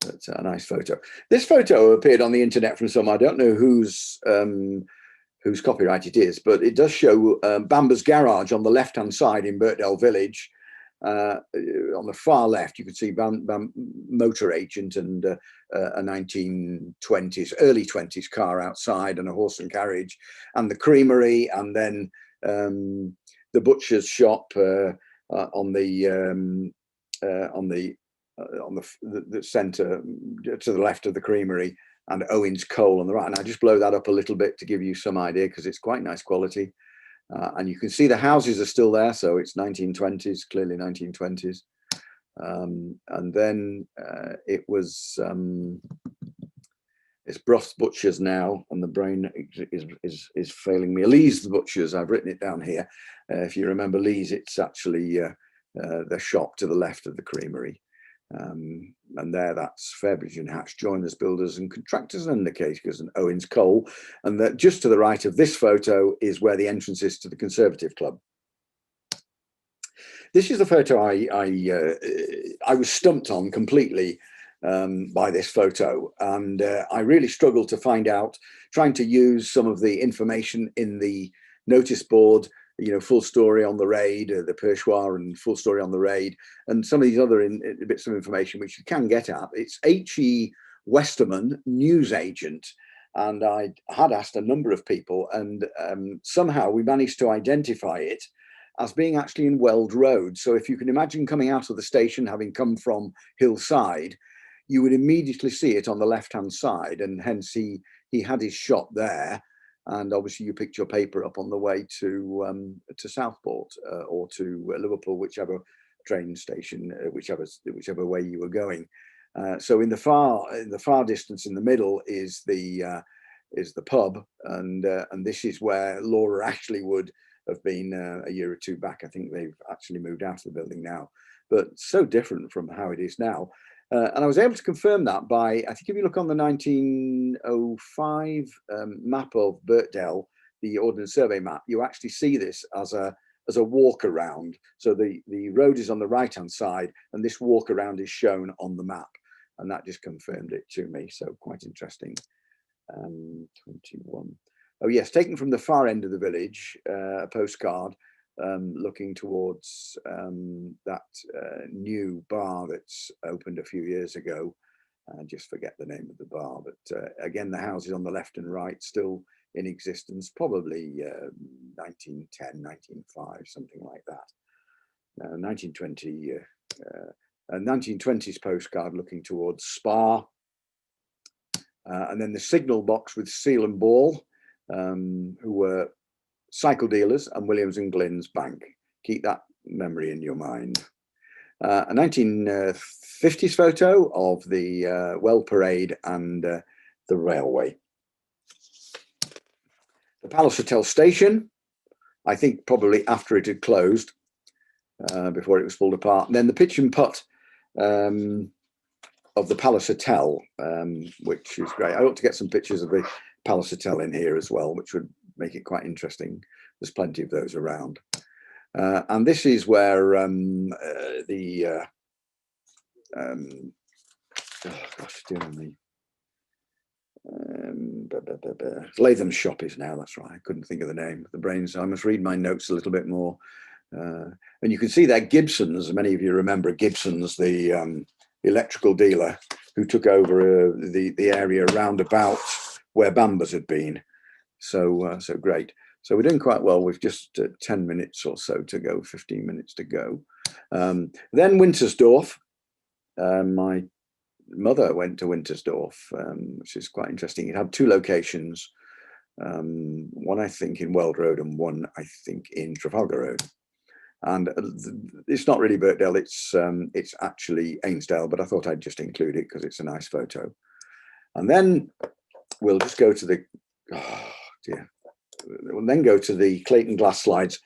That's a nice photo. This photo appeared on the internet from some, I don't know whose copyright it is, but it does show Bamber's Garage on the left-hand side in Bertdale Village. On the far left, you can see Motor Agent and a 1920s, early 20s car outside, and a horse and carriage, and the creamery, and then the butcher's shop on the centre to the left of the creamery, and Owen's Coal on the right. And I just blow that up a little bit to give you some idea, because it's quite nice quality. And you can see the houses are still there, so it's 1920s, clearly 1920s. And then it was it's Bruff's Butchers now, and the brain is failing me. Lee's the Butchers, I've written it down here. If you remember Lee's, it's actually the shop to the left of the creamery. And there, that's Fairbridge and Hatch Joiners, Builders and Contractors and Undertakers, and Owen's Coal. And that just to the right of this photo is where the entrance is to the Conservative Club. This is the photo I was stumped on completely by this photo, and I really struggled to find out, trying to use some of the information in the notice board, you know, full story on the raid, the Perchoir, and full story on the raid, and some of these other bits of information which you can get at. It's H.E. Westerman, newsagent, and I had asked a number of people, and somehow we managed to identify it as being actually in Weld Road. So if you can imagine coming out of the station, having come from Hillside, you would immediately see it on the left-hand side, and hence he had his shop there. And obviously you picked your paper up on the way to Southport or to Liverpool, whichever train station, whichever way you were going. So in the far distance in the middle is the pub, and this is where Laura Ashley would have been a year or two back. I think they've actually moved out of the building now, but so different from how it is now. And I was able to confirm that by, I think if you look on the 1905 map of Bertdale, the Ordnance Survey map, you actually see this as a walk around. So the road is on the right hand side and this walk around is shown on the map, and that just confirmed it to me. So quite interesting. 21. Oh yes, taken from the far end of the village, a postcard looking towards that new bar that's opened a few years ago. I just forget the name of the bar, but again, the houses on the left and right still in existence, probably 1910, 1905, something like that. 1920, a 1920s postcard looking towards Spa. And then the signal box with Seal and Ball, who were cycle dealers, and Williams and Glynn's Bank. Keep that memory in your mind. A 1950s photo of the Well Parade and the railway. The Palace Hotel station, I think probably after it had closed, before it was pulled apart. And then the pitch and putt of the Palace Hotel, which is great. I ought to get some pictures of the Palace Hotel in here as well, which would make it quite interesting. There's plenty of those around. And this is where Latham's shop is now. That's right. I couldn't think of the name. The brains. I must read my notes a little bit more. And you can see there Gibson's. Many of you remember Gibson's, the electrical dealer who took over the area round about where Bamba's had been. So great. So we're doing quite well with just 10 minutes or so to go, 15 minutes to go. Then Wintersdorf. My mother went to Wintersdorf, which is quite interesting. It had two locations, one I think in Weld Road and one I think in Trafalgar Road. And it's not really Bertdale, it's actually Ainsdale, but I thought I'd just include it because it's a nice photo. And then we'll just go to the, we'll then go to the Clayton glass slides.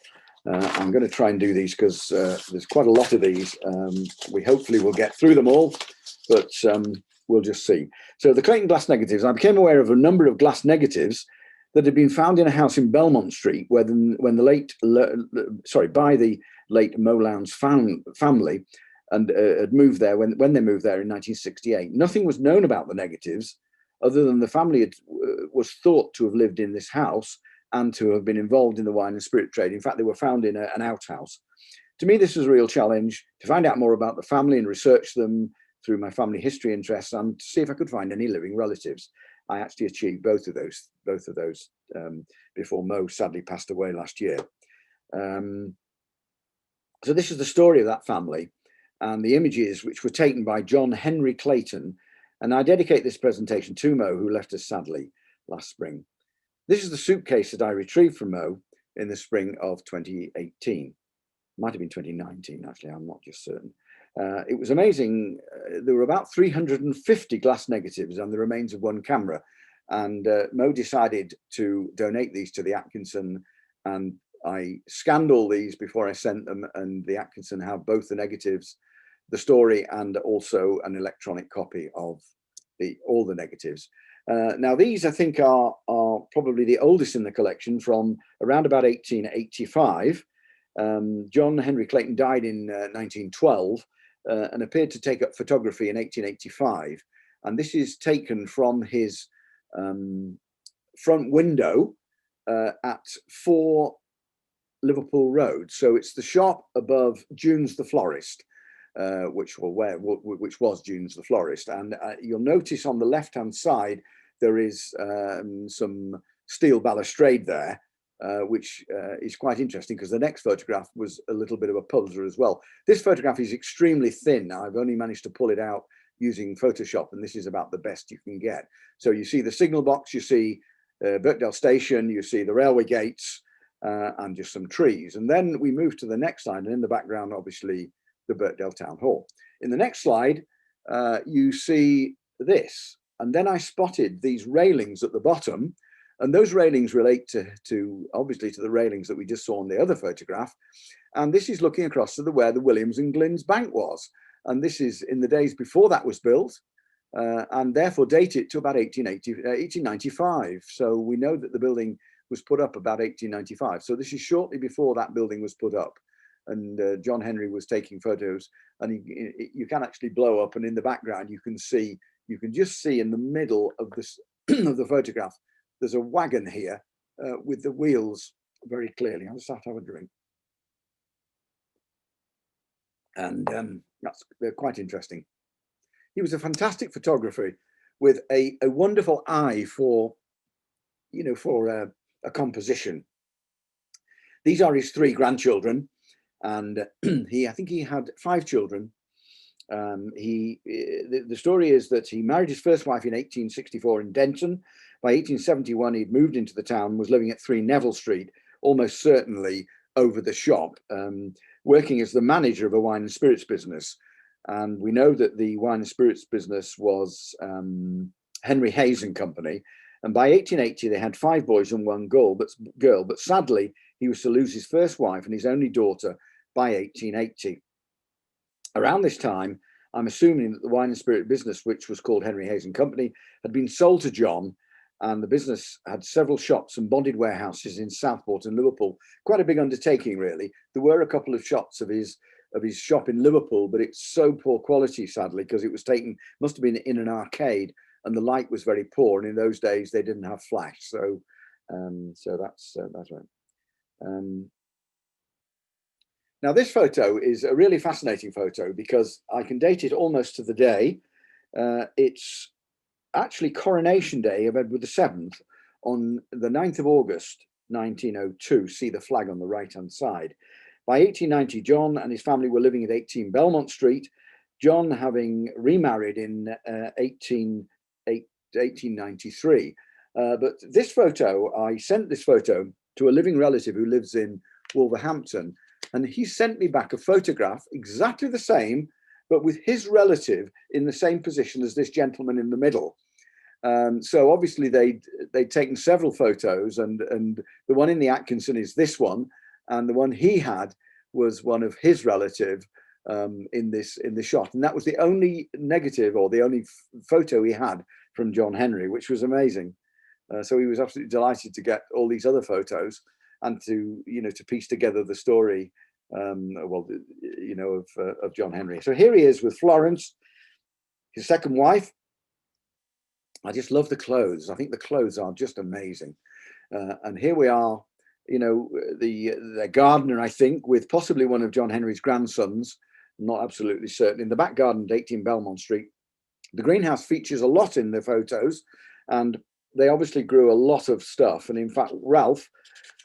I'm going to try and do these because there's quite a lot of these. We hopefully will get through them all, but we'll just see. So the Clayton glass negatives, I became aware of a number of glass negatives that had been found in a house in Belmont Street by the late Mowloun's family, and had moved there when they moved there in 1968. Nothing was known about the negatives other than the family was thought to have lived in this house and to have been involved in the wine and spirit trade. In fact, they were found in an outhouse. To me, this was a real challenge to find out more about the family and research them through my family history interests and to see if I could find any living relatives. I actually achieved both of those before Mo sadly passed away last year. So this is the story of that family and the images which were taken by John Henry Clayton. And I dedicate this presentation to Mo, who left us sadly last spring. This is the suitcase that I retrieved from Mo in the spring of 2018. Might have been 2019, actually, I'm not just certain. It was amazing. There were about 350 glass negatives and the remains of one camera. And Mo decided to donate these to the Atkinson, and I scanned all these before I sent them, and the Atkinson have both the negatives, the story, and also an electronic copy of all the negatives. Now these I think are probably the oldest in the collection, from around about 1885. John Henry Clayton died in 1912 and appeared to take up photography in 1885. And this is taken from his front window at 4 Liverpool Road. So it's the shop above June's the Florist, which was June's the Florist. And you'll notice on the left-hand side, there is some steel balustrade there, which is quite interesting because the next photograph was a little bit of a puzzler as well. This photograph is extremely thin. I've only managed to pull it out using Photoshop, and this is about the best you can get. So you see the signal box, you see Bertdale Station, you see the railway gates, and just some trees. And then we move to the next slide, and in the background, obviously, the Bertdale Town Hall. In the next slide, you see this. And then I spotted these railings at the bottom, And those railings relate to obviously to the railings that we just saw in the other photograph. And this is looking across to where the Williams and Glyn's Bank was. And this is in the days before that was built, and therefore date it to about 1895. So we know that the building was put up about 1895. So this is shortly before that building was put up. And John Henry was taking photos, and you can actually blow up, and in the background you can just see in the middle of this of the photograph, there's a wagon here with the wheels very clearly. I'll just have to have a drink. And they're quite interesting. He was a fantastic photographer with a wonderful eye for, a composition. These are his 3 grandchildren, and I think he had 5 children. The story is that he married his first wife in 1864 in Denton. By 1871, he'd moved into the town, was living at 3 Neville Street, almost certainly over the shop, working as the manager of a wine and spirits business. And we know that the wine and spirits business was Henry Hayes and Company. And by 1880, they had 5 boys and 1 girl, but sadly, he was to lose his first wife and his only daughter by 1880. Around this time, I'm assuming that the wine and spirit business, which was called Henry Hayes and Company, had been sold to John, and the business had several shops and bonded warehouses in Southport and Liverpool. Quite a big undertaking, really. There were a couple of shots of his shop in Liverpool, but it's so poor quality, sadly, because it was must have been in an arcade, and the light was very poor. And in those days, they didn't have flash, so that's right. Now, this photo is a really fascinating photo because I can date it almost to the day. It's actually Coronation Day of Edward VII on the 9th of August, 1902. See the flag on the right-hand side. By 1890, John and his family were living at 18 Belmont Street, John having remarried in 1893. But this photo, I sent this photo to a living relative who lives in Wolverhampton, and he sent me back a photograph exactly the same, but with his relative in the same position as this gentleman in the middle. So obviously they'd taken several photos, and the one in the Atkinson is this one, and the one he had was one of his relative in the shot, and that was the only negative or the only photo he had from John Henry, which was amazing. So he was absolutely delighted to get all these other photos and to piece together the story of John Henry. So here he is with Florence, his second wife. I just love the clothes. I think the clothes are just amazing. And here we are, the gardener, I think, with possibly one of John Henry's grandsons, not absolutely certain, in the back garden at 18 Belmont Street. The greenhouse features a lot in the photos, and they obviously grew a lot of stuff. And in fact, Ralph,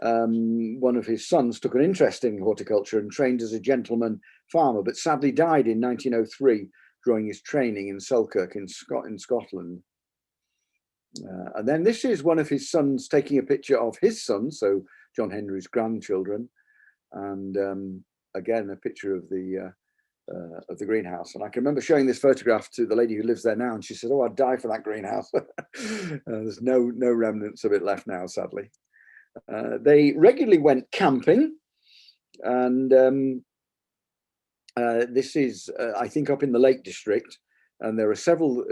one of his sons, took an interest in horticulture and trained as a gentleman farmer, but sadly died in 1903 during his training in Selkirk in Scotland. And then this is one of his sons taking a picture of his son, so John Henry's grandchildren, and again a picture of the greenhouse. And I can remember showing this photograph to the lady who lives there now, and she said, "Oh, I'd die for that greenhouse." There's no remnants of it left now, sadly. They regularly went camping, and this is, I think, up in the Lake District. And there are several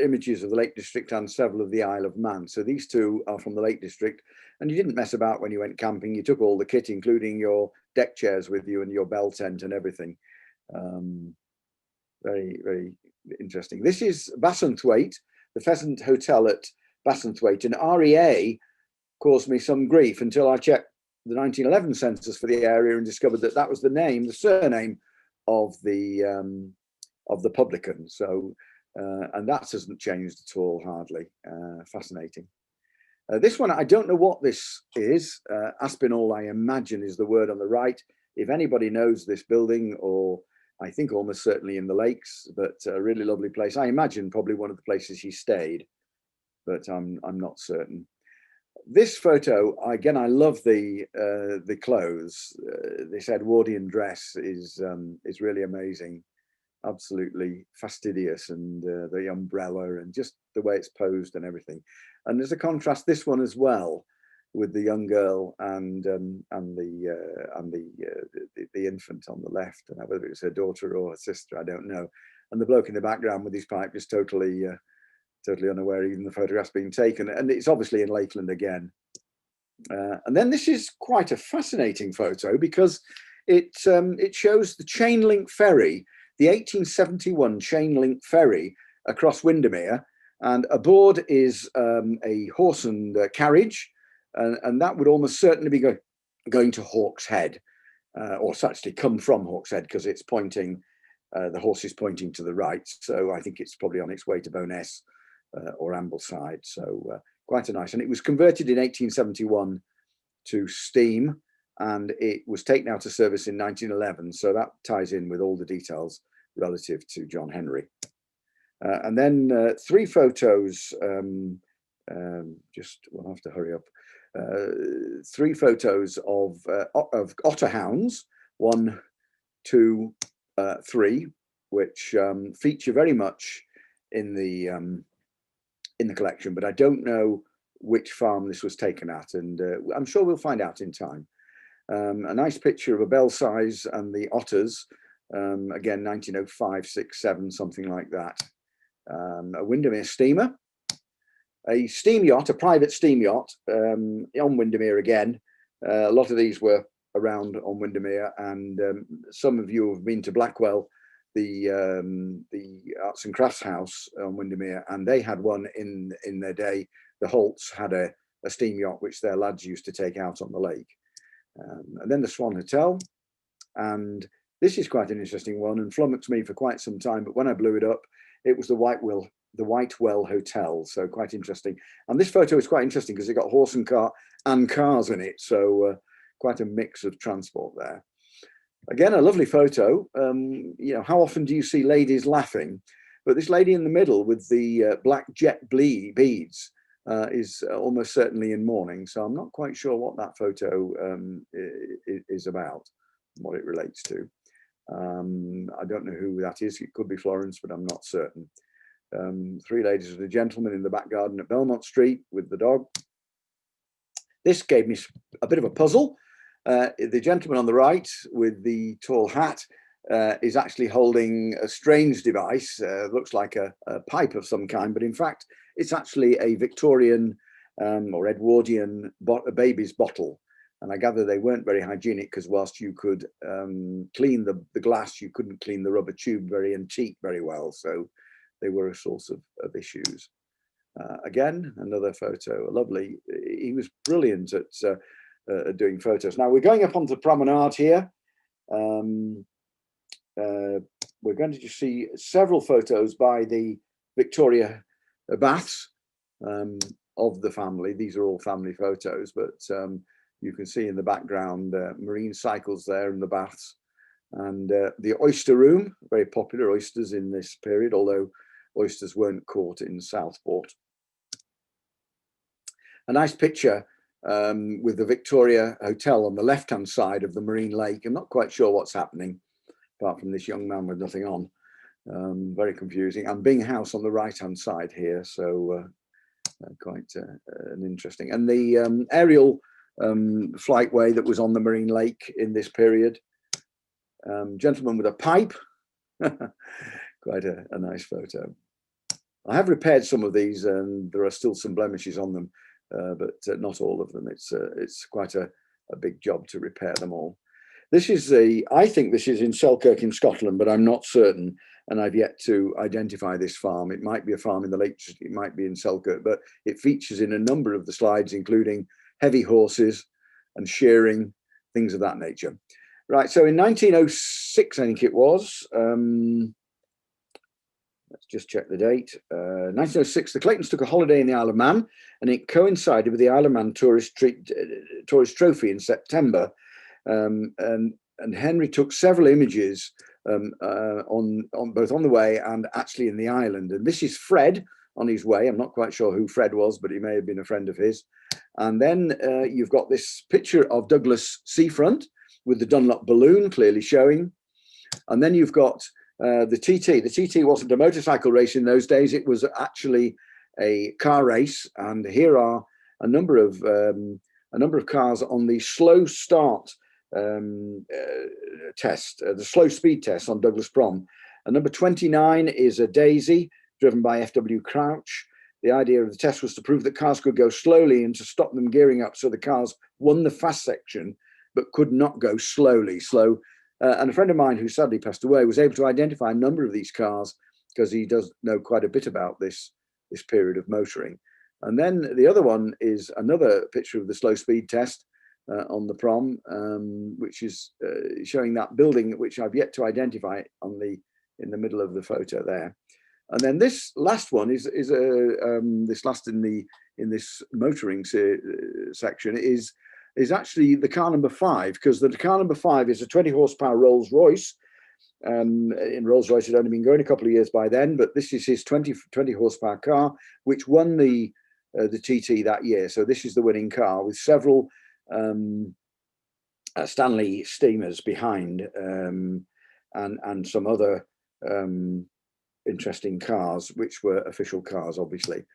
images of the Lake District and several of the Isle of Man. So these two are from the Lake District. And you didn't mess about when you went camping. You took all the kit, including your deck chairs with you and your bell tent and everything. Very, very interesting. This is Bassanthwaite, the Pheasant Hotel at Bassanthwaite. And REA caused me some grief until I checked the 1911 census for the area and discovered that that was the surname of the publican. So and that hasn't changed at all, hardly. Fascinating. This one, I don't know what this is. Aspinall, I imagine, is the word on the right. If anybody knows this building, or I think almost certainly in the lakes, but a really lovely place. I imagine probably one of the places he stayed, but I'm not certain. This photo, again, I love the clothes. This Edwardian dress is really amazing. absolutely fastidious, and the umbrella and just the way it's posed and everything. And there's a contrast this one as well, with the young girl and the infant on the left, and whether it's her daughter or her sister, I don't know. And the bloke in the background with his pipe is totally unaware even the photograph's being taken, and it's obviously in Lakeland again. And then this is quite a fascinating photo, because it shows the chain link ferry, the 1871 chain link ferry across Windermere, and aboard is a horse and carriage, and that would almost certainly be going to Hawkshead, or it's actually come from Hawkshead, because it's pointing, the horse is pointing to the right, so I think it's probably on its way to Bowness or Ambleside. So quite a nice, and it was converted in 1871 to steam, and it was taken out of service in 1911, so that ties in with all the details relative to John Henry. And then 3 photos, just we'll have to hurry up. 3 photos of Otter Hounds, 1, 2, 3, which feature very much in the collection, but I don't know which farm this was taken at, and I'm sure we'll find out in time. A nice picture of a Belsize and the otters, again 1905, 6, 7, something like that. A Windermere steamer, a steam yacht, a private steam yacht on Windermere again. A lot of these were around on Windermere, and some of you have been to Blackwell, the Arts and Crafts House on Windermere, and they had one in their day. The Holts had a steam yacht which their lads used to take out on the lake. And then the Swan Hotel, and this is quite an interesting one and flummoxed me for quite some time, but when I blew it up, it was the Whitewell Hotel, so quite interesting. And this photo is quite interesting because it got horse and cart and cars in it, so quite a mix of transport there. Again, a lovely photo. You know, how often do you see ladies laughing? But this lady in the middle with the black jet beads is almost certainly in mourning, so I'm not quite sure what that photo is about, what it relates to. I don't know who that is. It could be Florence, but I'm not certain. 3 ladies and a gentleman in the back garden at Belmont Street with the dog. This gave me a bit of a puzzle. The gentleman on the right with the tall hat is actually holding a strange device. Looks like a pipe of some kind, but in fact, it's actually a Victorian or Edwardian baby's bottle. And I gather they weren't very hygienic, because whilst you could clean the glass, you couldn't clean the rubber tube very well. So they were a source of issues. Again, another photo, lovely. He was brilliant at doing photos. Now we're going up onto the promenade here. We're going to just see several photos by the Victoria Baths of the family. These are all family photos, but you can see in the background marine cycles there in the baths, and the oyster room, very popular oysters in this period, although oysters weren't caught in Southport. A nice picture with the Victoria Hotel on the left-hand side of the marine lake. I'm not quite sure what's happening, apart from this young man with nothing on. Very confusing. And Bing House on the right-hand side here, so quite an interesting. And the aerial flightway that was on the marine lake in this period. Gentleman with a pipe. Quite a nice photo. I have repaired some of these, and there are still some blemishes on them, but not all of them. It's quite a big job to repair them all. This is I think this is in Selkirk in Scotland, but I'm not certain, and I've yet to identify this farm. It might be a farm in the Lake District, it might be in Selkirk, but it features in a number of the slides, including heavy horses and shearing, things of that nature. Right, so in 1906, I think it was, let's just check the date. 1906, the Claytons took a holiday in the Isle of Man, and it coincided with the Isle of Man tourist trophy in September. And Henry took several images on both on the way and actually in the island. And this is Fred on his way. I'm not quite sure who Fred was, but he may have been a friend of his. And then you've got this picture of Douglas seafront with the Dunlop balloon clearly showing. And then you've got the TT wasn't a motorcycle race in those days. It was actually a car race, and here are a number of cars on the slow start test, the slow speed test on Douglas Prom. And number 29 is a Daisy driven by F.W. Crouch. The idea of the test was to prove that cars could go slowly and to stop them gearing up, so the cars won the fast section but could not go slowly. And a friend of mine who sadly passed away was able to identify a number of these cars because he does know quite a bit about this period of motoring. And then the other one is another picture of the slow speed test on the Prom, which is showing that building, which I've yet to identify in the middle of the photo there. And then this last one is this last in this motoring section is actually the car number 5, because the car number 5 is a 20 horsepower Rolls Royce. In Rolls Royce, it had only been going a couple of years by then, but this is his 20 horsepower car, which won the TT that year. So this is the winning car with several Stanley steamers behind, and some other interesting cars, which were official cars, obviously.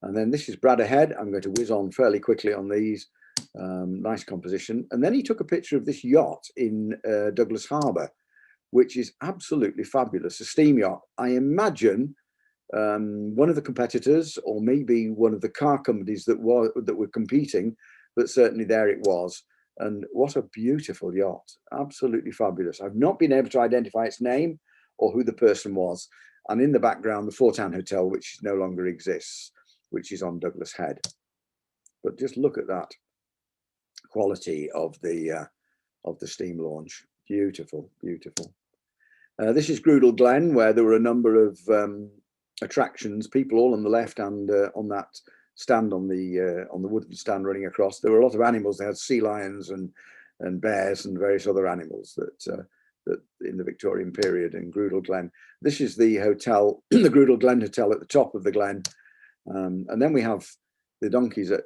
And then this is Brad ahead. I'm going to whiz on fairly quickly on these. Nice composition. And then he took a picture of this yacht in Douglas Harbour, which is absolutely fabulous. A steam yacht. I imagine one of the competitors, or maybe one of the car companies that were competing, but certainly there it was. And what a beautiful yacht. Absolutely fabulous. I've not been able to identify its name or who the person was. And in the background, the Fortown Hotel, which no longer exists, which is on Douglas Head. But just look at that quality of the steam launch. Beautiful, beautiful. This is Grudel Glen, where there were a number of attractions, people all on the left and on that stand on the wooden stand running across. There were a lot of animals. They had sea lions and bears and various other animals that in the Victorian period in Grudel Glen. This is the hotel, the Grudel Glen Hotel at the top of the glen. And then we have the donkeys at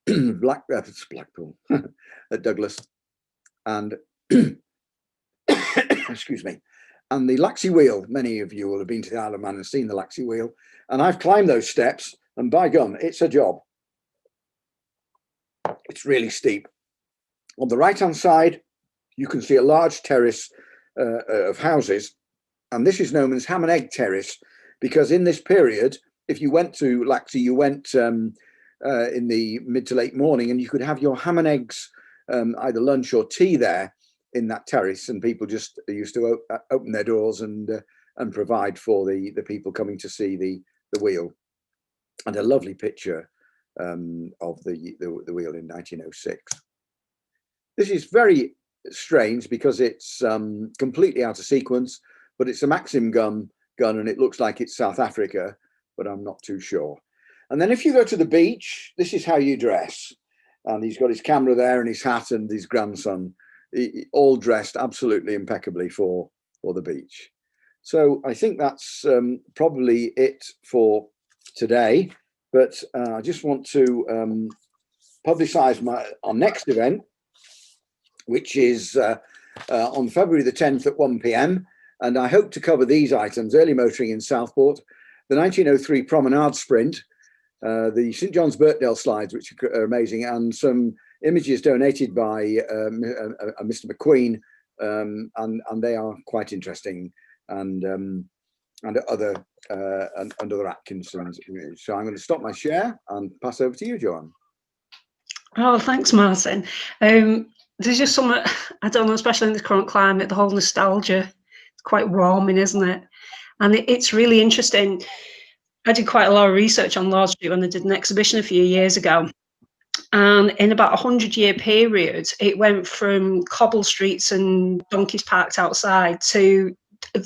Blackpool at Douglas, and excuse me, and the Lexi Wheel. Many of you will have been to the Isle of Man and seen the Lexi Wheel, and I've climbed those steps, and by gum, it's a job. It's really steep. On the right hand side, you can see a large terrace of houses, and this is known as Hammond Egg Terrace, because in this period, if you went to Lexi, you went in the mid to late morning, and you could have your ham and eggs, either lunch or tea there in that terrace, and people just used to open their doors and provide for the people coming to see the wheel. And a lovely picture of the wheel in 1906. This is very strange because it's completely out of sequence, but it's a Maxim gun, and it looks like it's South Africa, but I'm not too sure. And then if you go to the beach, this is how you dress. And he's got his camera there and his hat and his grandson, all dressed absolutely impeccably for the beach. So I think that's probably it for today. But I just want to publicise our next event, which is on February the 10th at 1 p.m. And I hope to cover these items: early motoring in Southport, the 1903 Promenade Sprint, the St John's Bertdale slides, which are amazing, and some images donated by Mr McQueen, and they are quite interesting, and other Atkinsons. So I'm going to stop my share and pass over to you, Joanne. Oh, thanks, Martin. There's just some, I don't know, especially in the current climate, the whole nostalgia, it's quite warming, isn't it? And it's really interesting. I did quite a lot of research on Lord Street when I did an exhibition a few years ago. And in about 100-year period, it went from cobble streets and donkeys parked outside to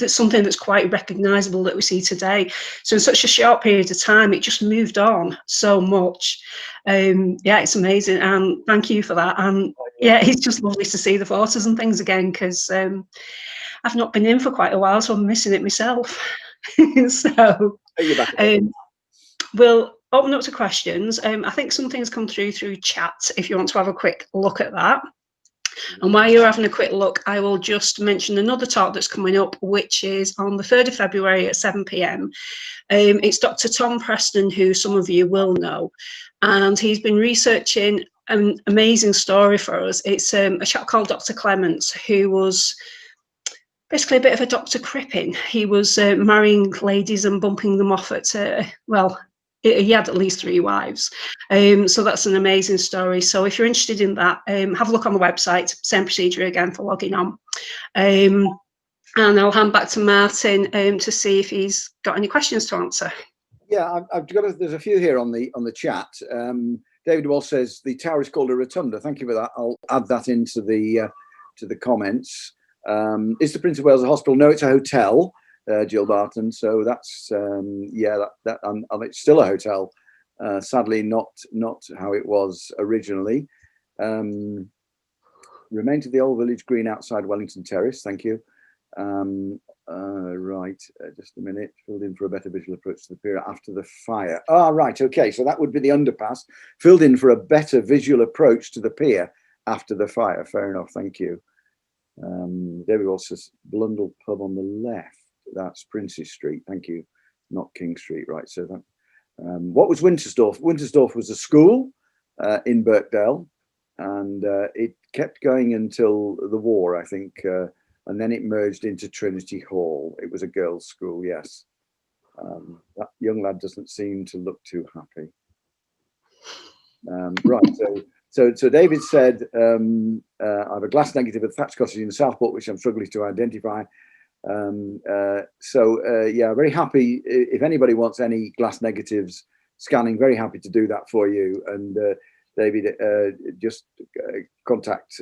something that's quite recognisable that we see today. So in such a short period of time, it just moved on so much. Yeah, it's amazing. And thank you for that. And yeah, it's just lovely to see the photos and things again, because I've not been in for quite a while, so I'm missing it myself. So we'll open up to questions. I think some things come through chat if you want to have a quick look at that. And while you're having a quick look, I will just mention another talk that's coming up, which is on the 3rd of February at 7 p.m. It's Dr. Tom Preston, who some of you will know, and he's been researching an amazing story for us. It's a chap called Dr. Clements, who was basically a bit of a Dr. Crippen. He was marrying ladies and bumping them off at, well, he had at least 3 wives. So that's an amazing story. So if you're interested in that, have a look on the website. Same procedure again for logging on. And I'll hand back to Martin to see if he's got any questions to answer. Yeah, I've got. There's a few here on the chat. David Wall says the tower is called a rotunda. Thank you for that. I'll add that into the comments. Is the Prince of Wales a hospital? No, it's a hotel. Jill Barton. So that's yeah, it's still a hotel. Sadly, not how it was originally. Remains of the old village green outside Wellington Terrace. Thank you. Right, just a minute. Filled in for a better visual approach to the pier after the fire. Ah, right. Okay, so that would be the underpass. Filled in for a better visual approach to the pier after the fire. Fair enough. Thank you. David Wall says Blundell pub on the left. That's Princes Street. Thank you. Not King Street. Right. So that. What was Wintersdorf? Wintersdorf was a school in Bertdale, and it kept going until the war, I think, and then it merged into Trinity Hall. It was a girls' school. Yes. That young lad doesn't seem to look too happy. Right. So David said, I have a glass negative at Thatch Cottage in Southport, which I'm struggling to identify. Yeah, very happy. If anybody wants any glass negatives scanning, very happy to do that for you. And David, just contact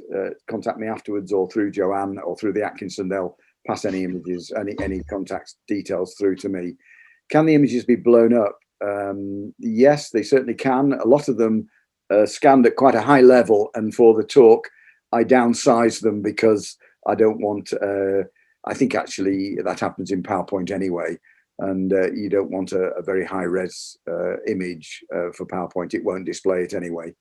me afterwards, or through Joanne or through the Atkinson. They'll pass any images, any contact details through to me. Can the images be blown up? Yes, they certainly can. A lot of them scanned at quite a high level, and for the talk I downsized them because I don't want I think actually that happens in PowerPoint anyway, and you don't want a very high res image for PowerPoint. It won't display it anyway.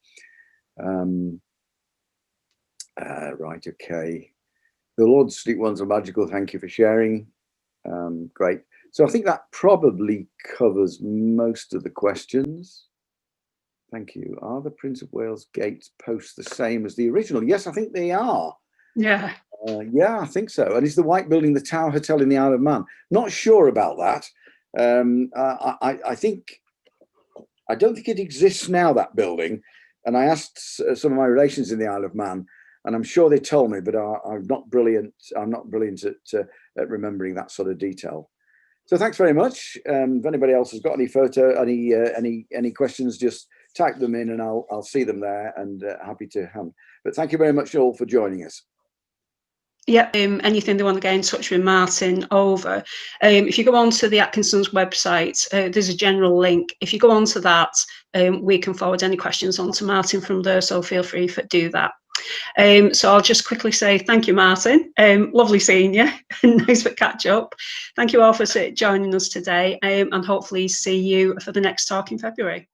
Right, okay. The Lord Street ones are magical. Thank you for sharing. Great. So I think that probably covers most of the questions. Thank you. Are the Prince of Wales gates posts the same as the original? Yes, I think they are. Yeah. Yeah, I think so. And is the white building the Tower Hotel in the Isle of Man? Not sure about that. I don't think it exists now, that building. And I asked some of my relations in the Isle of Man, and I'm sure they told me, but I'm not brilliant. I'm not brilliant at remembering that sort of detail. So thanks very much. If anybody else has got any any questions, just type them in, and I'll see them there, and happy to hand. But thank you very much all for joining us. Yeah, anything they want to get in touch with Martin over. If you go onto the Atkinson's website, there's a general link. If you go onto that, we can forward any questions on to Martin from there, so feel free to do that. So I'll just quickly say thank you, Martin. Lovely seeing you. Nice to catch up. Thank you all for joining us today, and hopefully see you for the next talk in February.